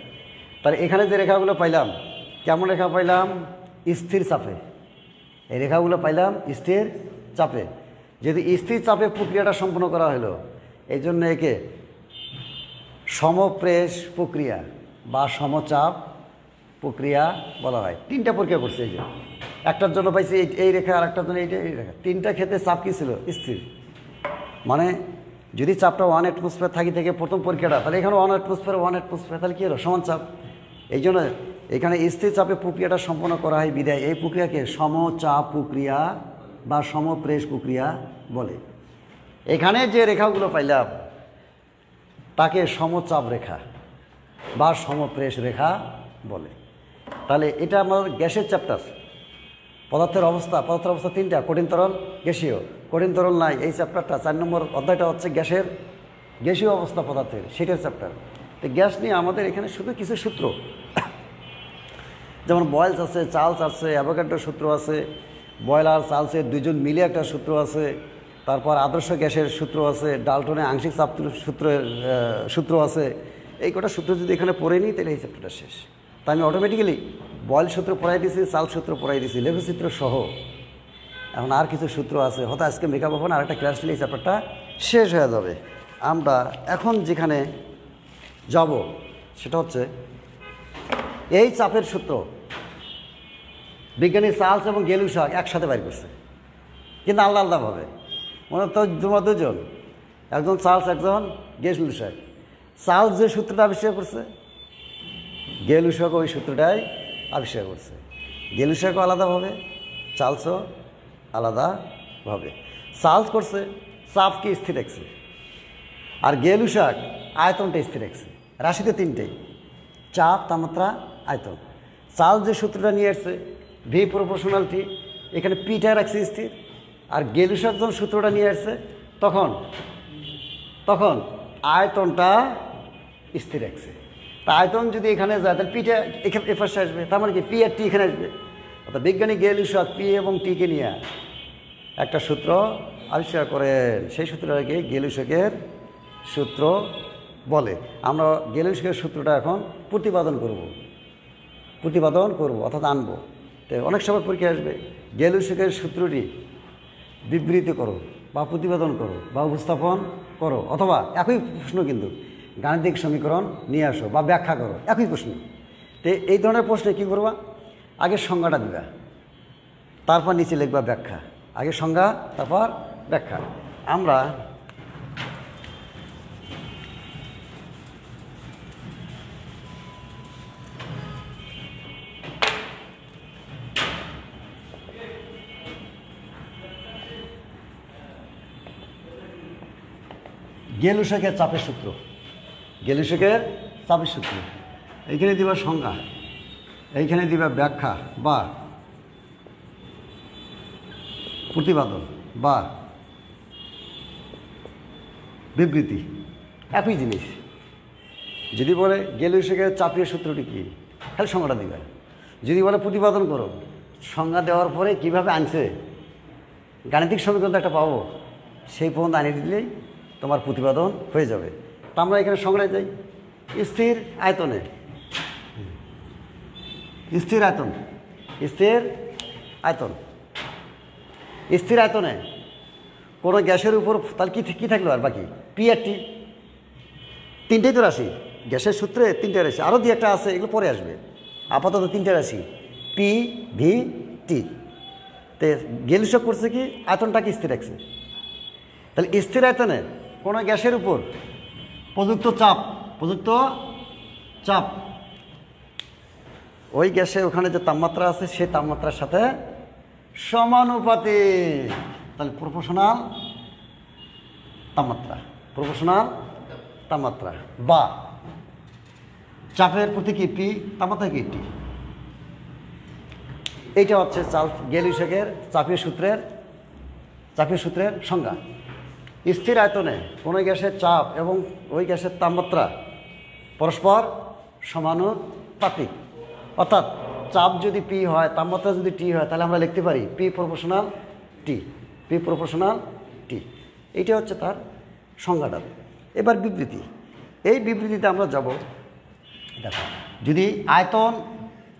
তাহলে এখানে যে রেখাগুলো পাইলাম, কেমন রেখা পাইলাম? স্থির চাপে। এই রেখাগুলো পাইলাম স্থির চাপে। যদি স্থির চাপে প্রক্রিয়াটা সম্পন্ন করা হলো, এই জন্য একে সমপ্রেস প্রক্রিয়া বা সমচাপ প্রক্রিয়া বলা হয়। 3টা প্রক্রিয়া করছে। এই যে একটার জন্য পাইছি এই রেখা, আর একটার জন্য এই রেখা। 3টা ক্ষেত্রে চাপ কী ছিল? স্থির। মানে যদি চাপটা 1 অ্যাটমসফিয়ার থেকে প্রথম পরীক্ষাটা, তাহলে এখানে 1 অ্যাটমসফিয়ার, তাহলে কী হলো? সমান চাপ। এই জন্য এখানে স্থির চাপে প্রক্রিয়াটা সম্পন্ন করা হয় বিধায় এই প্রক্রিয়াকে সমচাপ প্রক্রিয়া বা সমপ্রেস প্রক্রিয়া বলে। এখানে যে রেখাগুলো পাইলাম তাকে সমচাপ রেখা বা সমপ্রেস রেখা বলে। তাহলে এটা আমাদের গ্যাসের চ্যাপ্টার। পদার্থের অবস্থা 3টা, কঠিন তরল গ্যাসীয়। কঠিন তরল নাই, এই চ্যাপ্টারটা 4 নম্বর অধ্যায়টা হচ্ছে গ্যাসীয় অবস্থা পদার্থের, সেটার চ্যাপ্টার। তো গ্যাস নিয়ে আমাদের এখানে শুধু কিছু সূত্র, যেমন বয়েলস আছে, চার্লস আছে, অ্যাভোগাড্রো সূত্র আছে, বয়েল আর চার্লসের দুজন মিলে একটা সূত্র আছে, তারপর আদর্শ গ্যাসের সূত্র আছে, ডাল্টনের আংশিক চাপ সূত্র আছে। এই কটা সূত্র যদি এখানে পড়ে নিই তাহলে এই চ্যাপ্টারটা শেষ। তাই আমি অটোমেটিক্যালি বয়েল সূত্র পড়াই দিয়েছি, চার্লস সূত্র পড়াই দিয়েছি, লেখচিত্র সহ। এখন আর কিছু সূত্র আছে, হয়তো আজকে মেকআপ হবে না, আরেকটা ক্লাস নিলে এই চ্যাপ্টারটা শেষ হয়ে যাবে। আমরা এখন যেখানে যাব সেটা হচ্ছে এই চাপের সূত্র বিজ্ঞানী চার্লস এবং গেলুসাক একসাথে বাইর করছে। কিন্তু আলাদা আলাদাভাবে। মনে তো তোমরা দুজন, একজন চার্লস, একজন গেলুসাক। চার্লস যে সূত্রটা আবিষ্কার করছে, গেলুসাক ওই সূত্রটাই আবিষ্কার করছে। গেলুসাকও আলাদাভাবে, চার্লসও আলাদাভাবে। চার্লস করছে চাপকে স্থির রাখছে, আর গেলুসাক আয়তনটা স্থির রাখছে। রাশিতে তিনটেই, চাপ, তাপমাত্রা, আয়তন। চার্লস যে সূত্রটা নিয়ে আসছে ভি প্রপোর্শনাল টি, এখানে পিটা রাখছে স্থির। আর গেলুসাক যখন সূত্রটা নিয়ে আসছে তখন আয়তনটা স্থির রাখছে। তা আয়তন যদি এখানে যায় তাহলে পিটা এখানে এপাশে আসবে, তার মানে কি পি আর টি এখানে আসবে। অর্থাৎ বিজ্ঞানী গেলুসাক পি এবং টিকে নিয়ে একটা সূত্র আবিষ্কার করেন। সেই সূত্রটাকে গেলুসাকের সূত্র বলে। আমরা গেলুসাকের সূত্রটা এখন প্রতিপাদন করব অর্থাৎ আনবো। তো অনেক সময় পরীক্ষা আসবে, গেলুসাকের সূত্রটি বিবৃতি করো বা প্রতিপাদন করো বা উপস্থাপন করো, অথবা একই প্রশ্ন কিন্তু গাণিতিক সমীকরণ নিয়ে আসো বা ব্যাখ্যা করো, একই প্রশ্ন। তো এই ধরনের প্রশ্নে কী করবা, আগে সংজ্ঞাটা দিবা, তারপর নিচে লিখবা ব্যাখ্যা। আগে সংজ্ঞা, তারপর ব্যাখ্যা। আমরা গেলুসাকের চাপের সূত্র, এইখানে দিবা সংজ্ঞা, এইখানে দিবা ব্যাখ্যা বা প্রতিপাদন বা বিবৃতি, একই জিনিস। যদি বলে গেলুসাকের চাপের সূত্রটি কী, তাহলে সংজ্ঞাটা দিবে। যদি বলে প্রতিপাদন করো, সংজ্ঞা দেওয়ার পরে কিভাবে আনছে, গাণিতিক সমীকরণ তো একটা পাবো, সেই পর্যন্ত আনিয়ে দিলেই তোমার প্রতিপাদন হয়ে যাবে। তা আমরা এখানে সংজ্ঞায় যাই, স্থির আয়তনে, স্থির আয়তনে কোনো গ্যাসের উপর তাহলে কী থাকলো আর বাকি, পি আর টি, তিনটেই তো রাশি। গ্যাসের সূত্রে তিনটে রাশি, আরও দিয়ে একটা আছে, এগুলো পরে আসবে। আপাতত তিনটে রাশি, পি, ভি, টি। তো গেলুসাক করছে কি, আয়তনটাকে স্থির রাখছে। তাহলে স্থির আয়তনে কোনো গ্যাসের উপর প্রযুক্ত চাপ ওই গ্যাসে ওখানে যে তাপমাত্রা আছে সেই তাপমাত্রার সাথে সমানুপাতিক। তাহলে প্রপোর্শনাল তাপমাত্রা বা চাপের প্রতি কি পি, তাপমাত্রা কি টি। এইটা হচ্ছে গেলুসাকের চাপীয় সূত্রের সংজ্ঞা। স্থির আয়তনে কোনো গ্যাসের চাপ এবং ওই গ্যাসের তাপমাত্রা পরস্পর সমানুপাতিক। অর্থাৎ চাপ যদি পি হয়, তাপমাত্রা যদি টি হয়, তাহলে আমরা লিখতে পারি পি প্রপোর্শনাল টি। এইটা হচ্ছে তার সংজ্ঞাটা। এবার বিবৃতি, এই বিবৃতিতে আমরা যাব। দেখো, যদি আয়তন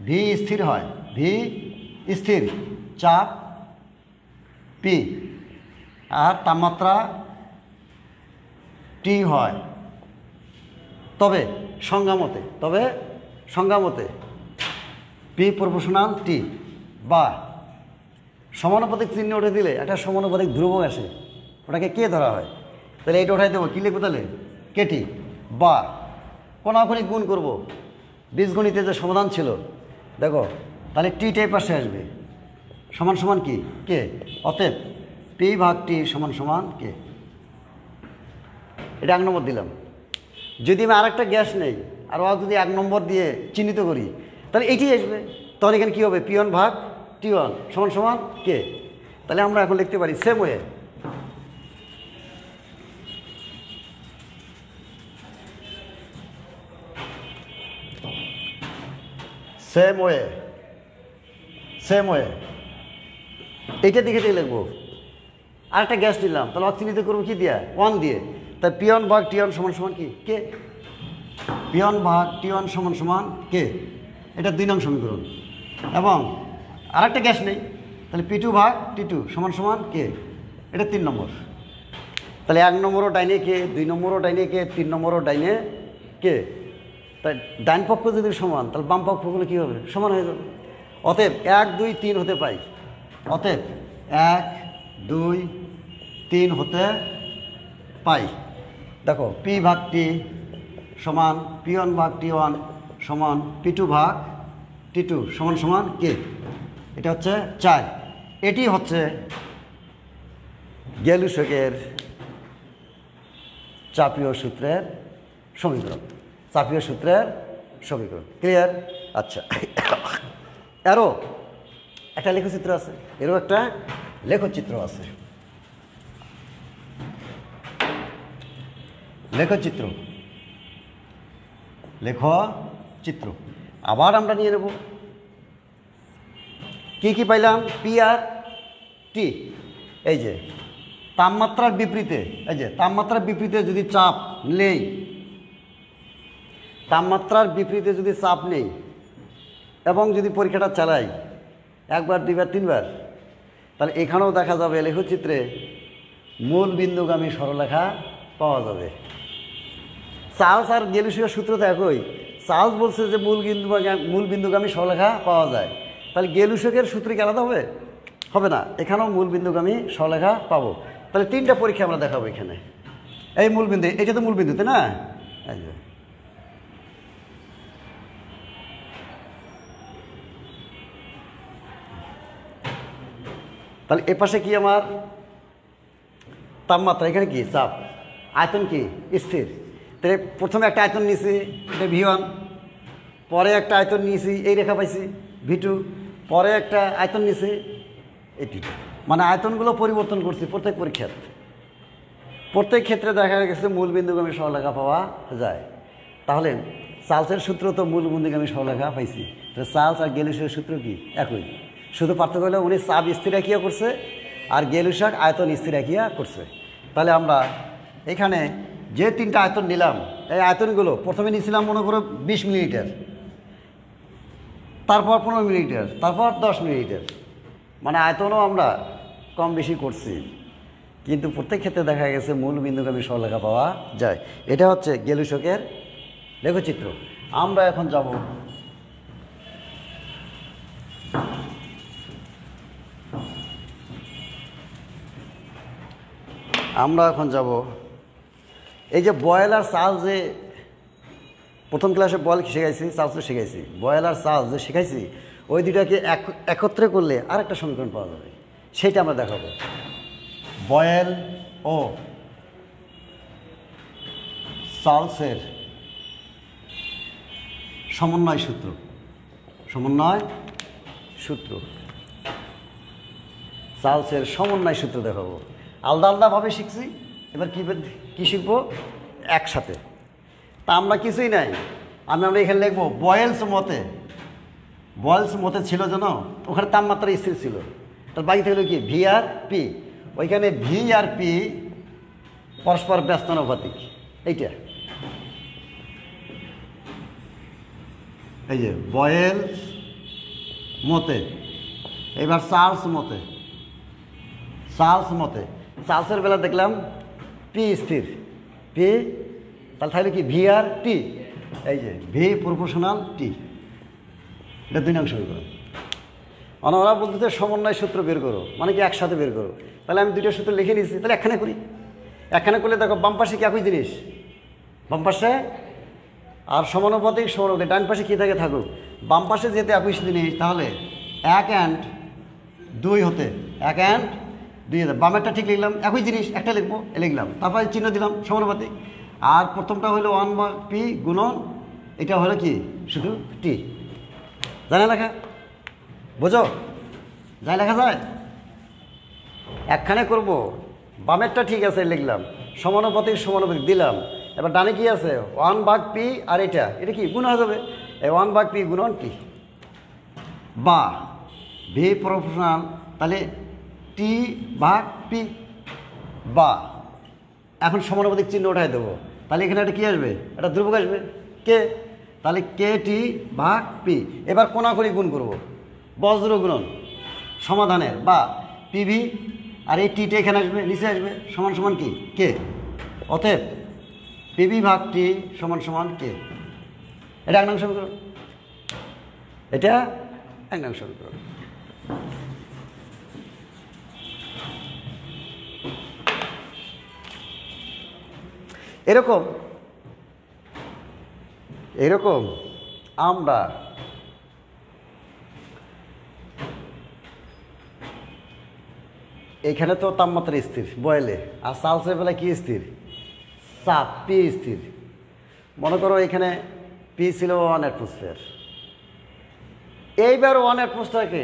ভি স্থির হয়, ভি স্থির, চাপ পি আর তাপমাত্রা টি হয়, তবে সংজ্ঞা মতে পি প্রপোর্শনাল টি বা সমানুপাতিক চিহ্ন উঠে দিলে একটা সমানুপাতিক ধ্রুবক আসে, ওটাকে কে ধরা হয়। তাহলে এইটা উঠাই দেবো, কী লিখবো তাহলে, কেটি। বা কোনাকুনি গুণ করব, বীজগণিতে যে সমাধান ছিল দেখো, তাহলে টি টাই পাশে আসবে, সমান কি কে। অতএব পি ভাগ টি সমান কে। এটা 1 নম্বর দিলাম। যদি আমি আরেকটা গ্যাস নেই আর ও যদি 1 নম্বর দিয়ে চিহ্নিত করি, তাহলে এটি আসবে। তখন এখানে কী হবে, P1 ভাগ T1 সমান কে। তাহলে আমরা এখন লিখতে পারি সেম ওয়ে, এইটার দিকে লিখবো। আরেকটা গ্যাস নিলাম, তাহলে চিহ্নিত করবো কি দিয়ে, 1 দিয়ে। তাই P1 ভাগ T1 সমান কি কে। P1 ভাগ T1 সমান কে। এটা 2 নং সমীকরণ। এবং আরেকটা গ্যাস নেই, তাহলে P2 ভাগ T2 সমান কে। এটা 3 নম্বর। তাহলে 1 নম্বরও ডাইনে কে, 2 নম্বরও ডাইনে কে, 3 নম্বরও ডাইনে কে। তাই ডাইন পক্ষ যদি সমান, তাহলে বাম পক্ষগুলো কী হবে, সমান হয়ে যাবে। অতএব 1 2 3 হতে পাই। অতএব 1 2 3 হতে পাই। দেখো পি ভাগ টি সমান P1 ভাগ T1 সমান P2 ভাগ T2 সমান সমান কে, এটা হচ্ছে 4। এটি হচ্ছে গ্যালুসকের চাপীয় সূত্রের সমীকরণ, চাপীয় সূত্রের সমীকরণ। ক্লিয়ার? আচ্ছা, এরও একটা লেখচিত্র আছে, এরও একটা লেখচিত্র আছে। লেখচিত্র লেখচিত্র আবার আমরা নিয়ে নেব। কি কি পাইলাম? পি আর টি। এই যে তাপমাত্রার বিপরীতে, এই যে তাপমাত্রার বিপরীতে যদি চাপ নেই, তাপমাত্রার বিপরীতে যদি চাপ নেই এবং যদি পরীক্ষাটা চালাই 1 বার 2 বার 3 বার, তাহলে এখানেও দেখা যাবে লেখচিত্রে মূল বিন্দুগামী সরলরেখা পাওয়া যাবে। চার্লস আর গ্যালিলিও সূত্র তো একই। চার্লস বলছে যে মূল বিন্দুগামী সরলরেখা পাওয়া যায়, তাহলে গ্যালিলিওর সূত্র কি আলাদা হবে? হবে না, এখানেও মূল বিন্দুগামী সরলরেখা পাবো। তাহলে 3টা পরীক্ষা আমরা দেখাবো এখানে। এই মূল বিন্দু, এটা তো মূল বিন্দু, তাই না? তাহলে এ পাশে কি আমার তাপমাত্রা, এখানে কি চাপ, আয়তন কি স্থির। তাহলে প্রথমে একটা আয়তন নিয়েছি, এটা V1, পরে একটা আয়তন নিয়েছি, এই রেখা পাইছি V2, পরে একটা আয়তন নিয়েছি এটি। মানে আয়তনগুলো পরিবর্তন করছি প্রত্যেক পরীক্ষার। প্রত্যেক ক্ষেত্রে দেখা গেছে মূল বিন্দুগামী সরলরেখা পাওয়া যায়। তাহলে চার্লসের সূত্র তো মূল বিন্দুগামী সরলরেখা পাইছি। তাহলে চার্লস আর গ্যালিলিওর সূত্র কি একই, শুধু পার্থক্য হলো উনি চাপ স্থির রাখিয়া করছে আর গ্যালিলিও আয়তন স্থির রাখিয়া করছে। তাহলে আমরা এখানে যে 3টা আয়তন নিলাম, এই আয়তনগুলো প্রথমে নিয়েছিলাম মনে করো 20 মিলিলিটার, তারপর 15 মিলিলিটার, তারপর 10 মিলিলিটার। মানে আয়তনও আমরা কম বেশি করছি, কিন্তু প্রত্যেক ক্ষেত্রে দেখা গেছে মূল বিন্দুগামী সরলরেখা পাওয়া যায়। এটা হচ্ছে গ্যালিলিওর লেখচিত্র। আমরা এখন যাব এই যে বয়েল আর চার্লস, যে প্রথম ক্লাসে বয়েল শেখাইছি, চার্লসও শেখাইছি, বয়েল আর চার্লস যে শেখাইছি, ওই দুটাকে একত্রে করলে আরেকটা সমীকরণ পাওয়া যাবে, সেটা আমরা দেখাবো। বয়েল ও চার্লসের সমন্বয় সূত্র, চার্লসের সমন্বয় সূত্র দেখাবো। আলাদা আলাদাভাবে শিখছি, এবার কী শিখবো একসাথে। তা আমরা কিছুই নাই, আমরা এখানে লিখবো বয়েলস মতে ছিল যেন ওখানে তাপমাত্রা স্থির ছিল, তার বাকি থাকলো কি ভি আর পি। ওইখানে ভি আর পি পরস্পর ব্যস্তানুপাতিক। এইটা এই যে বয়েলস মতে, এবার চার্লস মতে, চার্লসের বেলা দেখলাম পি স্থির, পি তাহলে থাকলে কি ভি আর টি, এই যে ভি প্রপোর্শনাল টি। এটা 2 নং সমীকরণ। মানে ওরা বলতে সমন্বয় সূত্র বের করো, মানে কি একসাথে বের করো। তাহলে আমি 2টা সূত্র লিখে নিয়েছি, তাহলে একখানে করি। একখানে করলে দেখো বাম পাশে কি একই জিনিস, বাম পাশে আর সমানুপাতিক, ডান পাশে কী থাকে থাকুক, বাম পাশে যেতে একই জিনিস, তাহলে 1 and 2 হতে 1 and 2 হতে বামেরটা ঠিক লিখলাম, একই জিনিস একটা লিখবো, লিখলাম, তারপরে চিহ্ন দিলাম সমানুপাতিক। আর প্রথমটা হলো 1 ভাগ পি গুণন, এটা হলো কি শুধু টি। জানা লেখা বোঝো, যাই লেখা যায়। একখানে করব, বামেরটা ঠিক আছে লিখলাম, সমানুপাতিক দিলাম। এবার ডানে কি আছে 1 ভাগ পি, আর এটা কি গুণ হয়ে যাবে, এই 1 ভাগ পি গুণন টি, বা ভি প্রপোর্শনাল, তাহলে টি ভাগ পি, বা এখন সমানুপাতিক চিহ্ন উঠাই দেবো, তাহলে এখানে একটা কী আসবে, একটা ধ্রুবক আসবে কে, তাহলে কে টি ভাগ পি। এবার কোনাকুনি গুণ করব, বজ্র গুণন সমাধানের, বা পিভি, আর এই টিটা এখানে আসবে, নিচে আসবে, সমান সমান কি কে। অতএব পিভি ভাগ টি সমান সমান কে। এটা 1 নং সমীকরণ, এটা 1 নং সমীকরণ। এরকম এরকম আমরা এখানে তো তাপমাত্রা স্থির বয়েলে, আর সালসের বেলা কি স্থির? চাপ পি স্থির। মনে করো এখানে পি ছিল 1 অ্যাটমসফিয়ার, এইবার 1 অ্যাটমসফিয়ারকে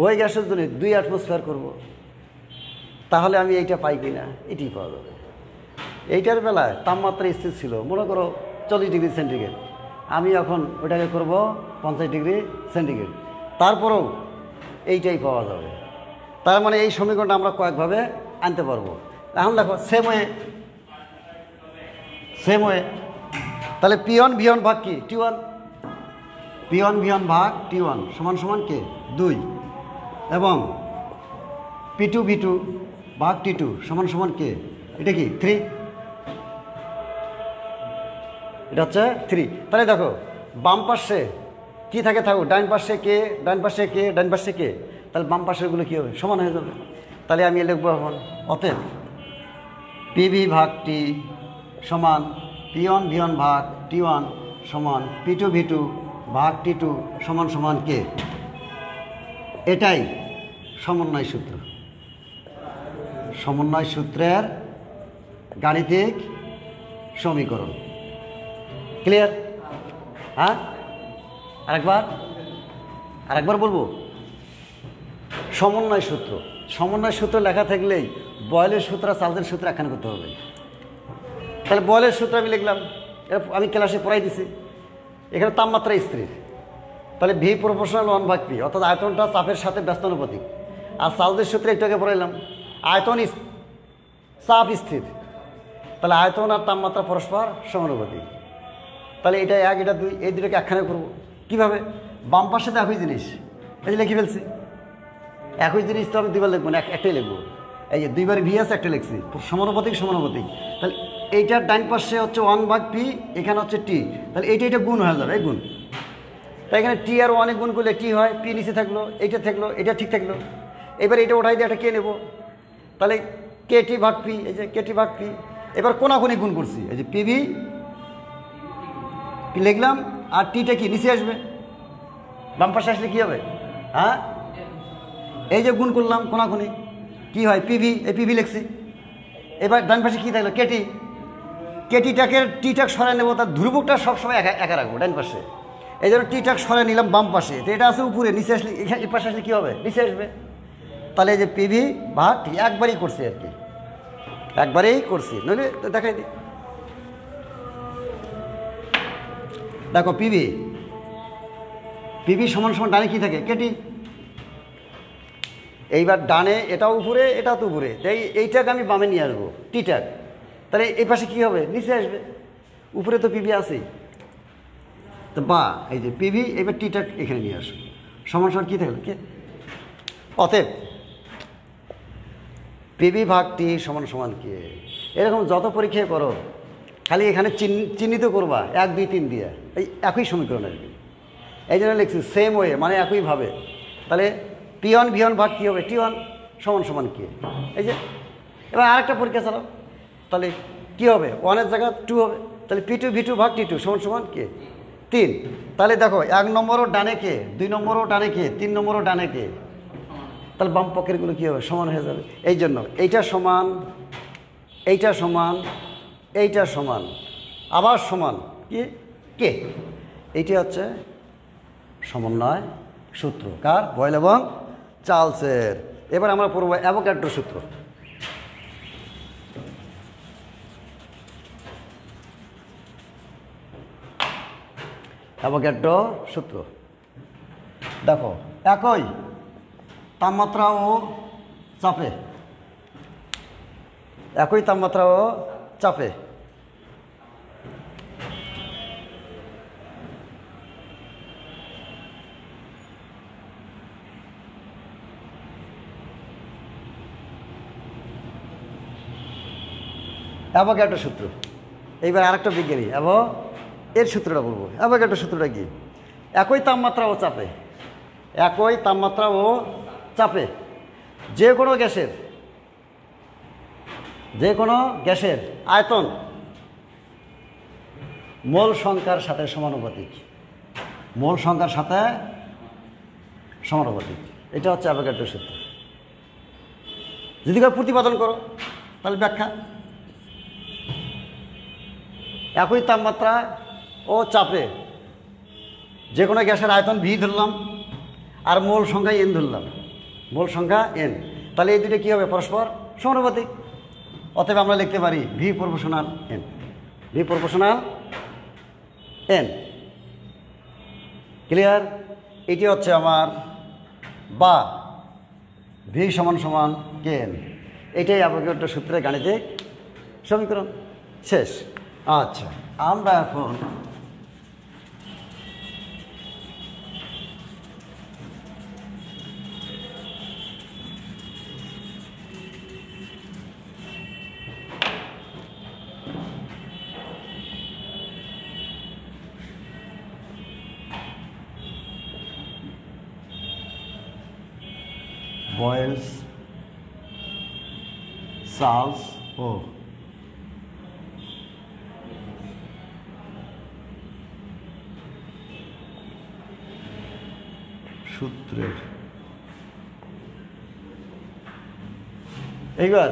ওই গ্যাসের জন্য 2 অ্যাটমসফিয়ার করব, তাহলে আমি এইটা পাই কি না? এটি পাওয়া যাবে। এইটার বেলায় তাপমাত্রা স্থির ছিল, মনে করো 40 ডিগ্রি সেন্টিগ্রেড, আমি এখন ওইটাকে করব 50 ডিগ্রি সেন্টিগ্রেড, তারপরেও এইটাই পাওয়া যাবে। তার মানে এই সমীকরণটা আমরা কয়েকভাবে আনতে পারবো। এখন দেখো সেম ওয়ে, তাহলে P1 V1 ভাগ কি? T1। P1 V1 ভাগ T1 সমান সমান কে? 2, এবং P2 V2 ভাগ T2 সমান সমান কে? এটা কি? 3। এটা হচ্ছে 3। তাহলে দেখো বাম পাশে কী থাকে থাকুক, ডান পাশে কে, ডান পাশে কে, ডান পাশে কে, তাহলে বাম পাশেরগুলো কী হবে? সমান হয়ে যাবে। তাহলে আমি লিখবো এখন অতএব PV ভাগ T সমান P1 V1 ভাগ T1 সমান P2 V2 ভাগ T2 সমান সমান কে? এটাই সমন্বয় সূত্র। সমন্বয় সূত্রের গাণিতিক সমীকরণ। ক্লিয়ার? হ্যাঁ, আরেকবার বলবো। সমন্বয় সূত্র লেখা থাকলেই বয়েলের সূত্র আর চার্লসের সূত্র একখানে করতে হবে। তাহলে বয়েলের সূত্র আমি লিখলাম, আমি ক্লাসে পড়াই দিছি। এখানে তাপমাত্রা স্থির, তাহলে V প্রপোর্শনাল 1 ভাগ P, অর্থাৎ আয়তনটা চাপের সাথে ব্যস্তানুপাতিক। আর চার্লসের সূত্রে একটু আগে পড়াইলাম, আয়তন চাপ স্থির, তাহলে আয়তন আর তাপমাত্রা পরস্পর সমানুপাতিক। তাহলে এটা 1, এটা 2, এই দুটোকে একখানে করবো। কীভাবে? বাম পাশে তো একই জিনিস, এই যে লিখে ফেলছি। একই জিনিস তো আমি দুইবার লিখবো না, একটাই লিখবো। এই যে দুইবার V আছে, একটা লিখছি, সমানুপাতিক। তাহলে এইটার ডাইন পাশে হচ্ছে 1 ভাগ P, এখানে হচ্ছে T, তাহলে এইটা গুণ হয়ে যাবে, এই গুণ। তাই এখানে T আর 1 গুণ করলে T হয়, P নিচে থাকলো, এইটা থাকলো, এটা ঠিক থাকলো। এবার এটা ওঠাই দিয়ে একটা কে নেবো, তাহলে KT ভাগ P, এই যে KT ভাগ P। এবার কোনাকুনি গুণ করছি, এই যে PV লিখলাম, আর টিটা কি নিচে আসবে, বাম পাশে আসলে কী হবে? হ্যাঁ, এই যে গুণ করলাম কোনাকুনি, কি হয়? PV, এই PV লিখছি। এবার ডান পাশে কী থাকলো? কেটিটাকে টিটাক সরাই নেবো, তার ধ্রুবকটা সবসময় একা রাখবো ডান পাশে। এই জন্য টিটাক সরাই নিলাম বাম পাশে, তো এটা আছে উপরে, নিচে আসলে এই পাশে আসলে কী হবে? নিচে আসবে। তাহলে এই যে PV ভাগ T একবারই করছি আর কি, একবারেই করছি, নইলে দেখাই দিই। দেখো PV সমান সমান ডানে কী থাকে? কেটি। এইবার ডানে এটাও উপরে, এটাও তো উপরে, তাই এইটাকে আমি বামে নিয়ে আসবো, টিটাক। তাহলে এই পাশে কী হবে? নিচে আসবে। উপরে তো PV আছেই, তো বা এই যে PV, এবার টিটাক এখানে নিয়ে আসবো, সমান সমান কী থাকলো? কে? অতএব PV ভাগ T সমান সমান কে? এরকম যত পরীক্ষায় করো, খালি এখানে চিহ্নিত করবা 1, 2, 3 দিয়ে, এই একই সমীকরণ আসবে। এই জন্য লিখছি সেম ওয়ে, মানে একইভাবে। তাহলে P1 V1 ভাগ কী হবে? T1 সমান সমান কে? এই যে এবার আরেকটা পরীক্ষা চালাও, তাহলে কী হবে? 1 জায়গা 2 হবে, তাহলে P2 V2 ভাগ T2 সমান সমান কে? 3। তাহলে দেখো 1 নম্বরও ডানে কে, 2 নম্বরও ডানে কে, 3 নম্বরও ডানে কে, তাহলে বাম পক্ষেরগুলো কী হবে? সমান হয়ে যাবে। এই জন্য এইটা সমান, এইটা সমান, এইটা সমান, আবার সমান কি কে? এইটি হচ্ছে সমন্বয় সূত্র। কার? বয়েল এবং চার্লসের। এবার আমরা পড়ব অ্যাভোগাড্রো সূত্র। অ্যাভোগাড্রো সূত্র দেখো, একই তাপমাত্রা ও চাপে, একই তাপমাত্রা ও চাপে অ্যাভোগাড্রো সূত্র। এইবার আরেকটা বিজ্ঞানী এর সূত্রটা বলবো। অ্যাভোগাড্রো সূত্রটা কি? একই তাপমাত্রা ও চাপে, একই তাপমাত্রা ও চাপে যে কোনো গ্যাসের যে কোনো গ্যাসের আয়তন মোল সংখ্যার সাথে সমানুপাতিক, মোল সংখ্যার সাথে সমানুপাতিক। এটা হচ্ছে অ্যাভোগাড্রোর সূত্র। যদি প্রতিপাদন করো তাহলে ব্যাখ্যা, একই তাপমাত্রা ও চাপে যে কোনো গ্যাসের আয়তন ভি ধরলাম আর মোল সংখ্যা এন ধরলাম, মোল সংখ্যা এন, তাহলে এই দুটো কী হবে? পরস্পর সমানুপাতিক। অতএব আমরা লিখতে পারি V proportional N, V proportional N. Clear? এটি হচ্ছে আমার বা ভি সমান সমান কে এন, এটাই অ্যাভোগাড্রো সূত্রের গাণিতিক সমীকরণ। শেষ। আচ্ছা, আমরা এখন বয়েলস চার্লস ও সূত্রের এইবার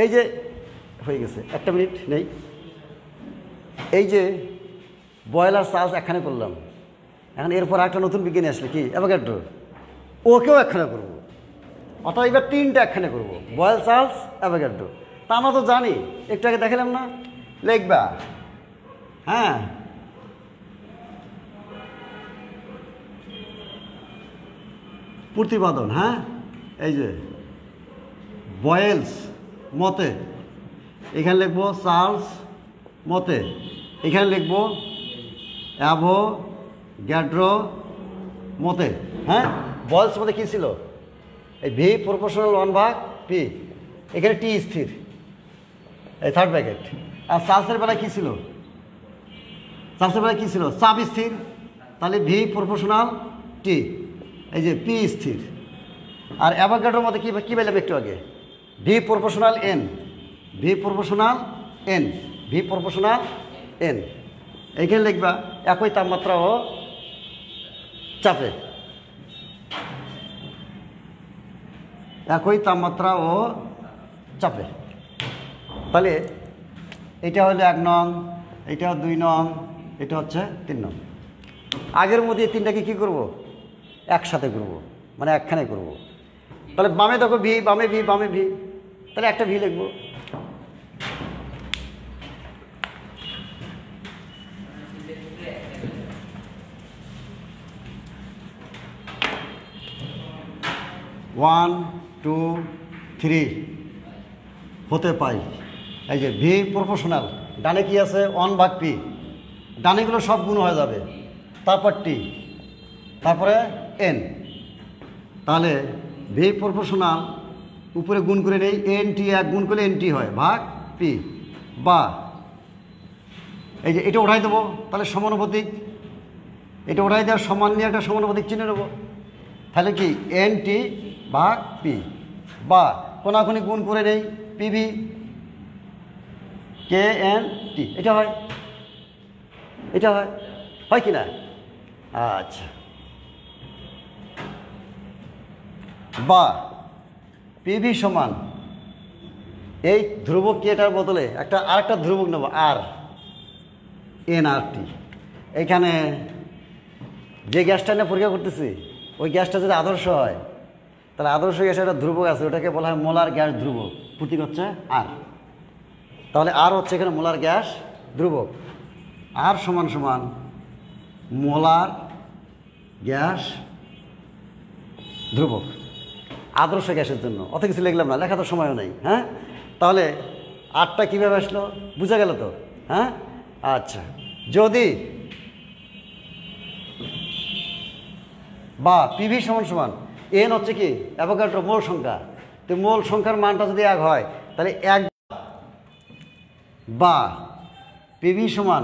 এই যে হয়ে গেছে, একটা মিনিট নেই, এই যে বয়েল আর চার্লস একখানে করলাম, এখন এরপর একটা নতুন বিজ্ঞানী আসলে কি অ্যাভোগাড্রো, ওকেও একখানে করবো, অর্থাৎ এবার তিনটা একখানে করবো, বয়েল চার্লস অ্যাভোগাড্রো। তা আমরা তো জানি, একটু আগে দেখালাম না, লিখবা হ্যাঁ প্রতিপাদন, হ্যাঁ এই যে বয়েলস মতে, এখানে লিখবো চার্লস মতে, এখানে লিখবো অ্যাভোগাড্রো মতে। হ্যাঁ, বয়েলস মতে কী ছিল? এই ভি প্রপোর্শনাল 1/p, এখানে টি স্থির, এই থার্ড ব্র্যাকেট। আর চার্লসের বেলায় কী ছিল? চার্লসের বেলায় কী ছিল? চাপ স্থির, তাহলে ভি প্রপোর্শনাল টি, এই যে পি স্থির। আর অ্যাভোগাড্রোর মধ্যে কী পেলাম একটু আগে? V proportional N, V proportional N, V proportional N. এইখানে লিখবা একই তাপমাত্রা ও চাপে, একই তাপমাত্রা ও চাপে। তাহলে এটা হলো 1 নং, এটা 2 নং, এটা হচ্ছে 3 নং। আগের মধ্যে তিনটাকে কী করবো? একসাথে করব, মানে একখানে করব। তাহলে বামে দেখো ভি, বামে ভি, বামে ভি, তাহলে একটা ভি লিখব। ওয়ান টু থ্রি হতে পাই, এই যে ভি প্রপোর্শনাল, ডানে কি আছে? 1/p, ডানেগুলো সব গুণ হয়ে যাবে, তারপর টি, তারপরে এন। তাহলে ভি প্রপোর্শনাল উপরে গুণ করে নেই, এন টি, এক গুণ করলে এন টি হয়, ভাগ পি, বা এই যে এটা উঠাই দেবো, তাহলে সমানুপাতিক, এটা উঠাই দেওয়ার সমান নিয়ে একটা সমানুপাতিক চিহ্ন নেব, তাহলে কি এন টি ভাগ পি, বা কোনাকুনি গুণ করে নেই, পিভি কে এন টি, এটা হয়, এটা হয়, হয় কি না? আচ্ছা, বা পিভি সমান এই ধ্রুবক কি, এটার বদলে একটা আরেকটা ধ্রুবক নেব, আর এন আর টি। এইখানে যে গ্যাসটা নিয়ে পরীক্ষা করতেছি, ওই গ্যাসটা যদি আদর্শ হয়, তাহলে আদর্শ গ্যাসের একটা ধ্রুবক আছে, ওটাকে বলা হয় মোলার গ্যাস ধ্রুবক, প্রতীক হচ্ছে আর। তাহলে আর হচ্ছে এখানে মোলার গ্যাস ধ্রুবক, আর সমান সমান মোলার গ্যাস ধ্রুবক আদর্শ গ্যাসের জন্য। অত কিছু লিখলাম না, লেখা তো সময়ও নেই। হ্যাঁ, তাহলে আরটা কীভাবে আসলো বুঝা গেল তো? হ্যাঁ, আচ্ছা, যদি বা পিভি সমান সমান এন হচ্ছে কি অ্যাভোগাড্রো মোল সংখ্যা, তো মোল সংখ্যার মানটা যদি 1 হয়, তাহলে 1 বা পিভি সমান,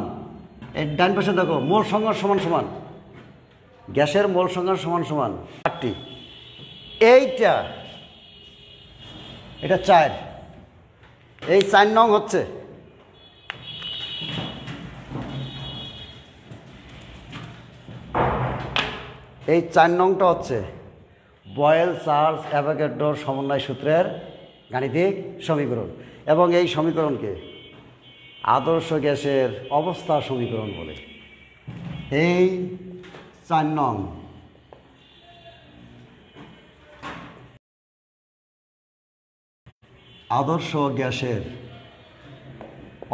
এর ডান পাশে দেখো মোল সংখ্যার সমান সমান, গ্যাসের মোল সংখ্যার সমান সমান 8টি, এইটা এটা 4, এই 4 নং হচ্ছে এই 4 নংটা হচ্ছে বয়েল চার্লস অ্যাভোগাড্রোর সমন্বয় সূত্রের গাণিতিক সমীকরণ এবং এই সমীকরণকে আদর্শ গ্যাসের অবস্থা সমীকরণ বলে। এই 4 নং আদর্শ গ্যাসের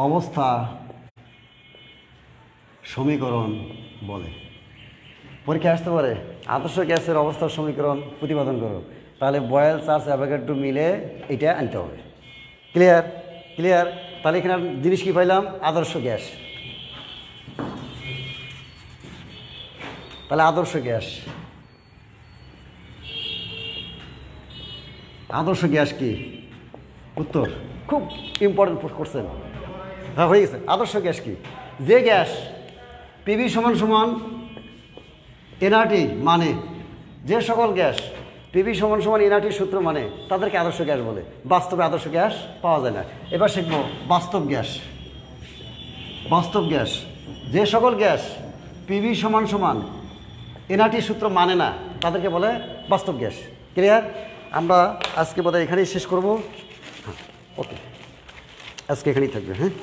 অবস্থা সমীকরণ বলে। পরীক্ষা আসতে পারে আদর্শ গ্যাসের অবস্থা সমীকরণ প্রতিপাদন করো, তাহলে বয়েল চার্লস অ্যাভোগাড্রো মিলে এটা আনতে হবে। ক্লিয়ার? ক্লিয়ার? তাহলে এখানে জিনিস কি পাইলাম? আদর্শ গ্যাস। তাহলে আদর্শ গ্যাস, আদর্শ গ্যাস কি? উত্তর খুব ইম্পর্টেন্ট কোশ্চেন। হ্যাঁ, হয়ে গেছে। আদর্শ গ্যাস কি? যে গ্যাস পিভি সমান সমান এনআরটি মানে, যে সকল গ্যাস পিভি সমান সমান এনআরটির সূত্র মানে তাদেরকে আদর্শ গ্যাস বলে। বাস্তবে আদর্শ গ্যাস পাওয়া যায় না। এবার শিখব বাস্তব গ্যাস। বাস্তব গ্যাস, যে সকল গ্যাস পিভি সমান সমান এনআরটির সূত্র মানে না তাদেরকে বলে বাস্তব গ্যাস। ক্লিয়ার? আমরা আজকে বোধহয় এখানেই শেষ করব। হ্যাঁ, ওকে, আজকে এখানেই থাকবে। হ্যাঁ।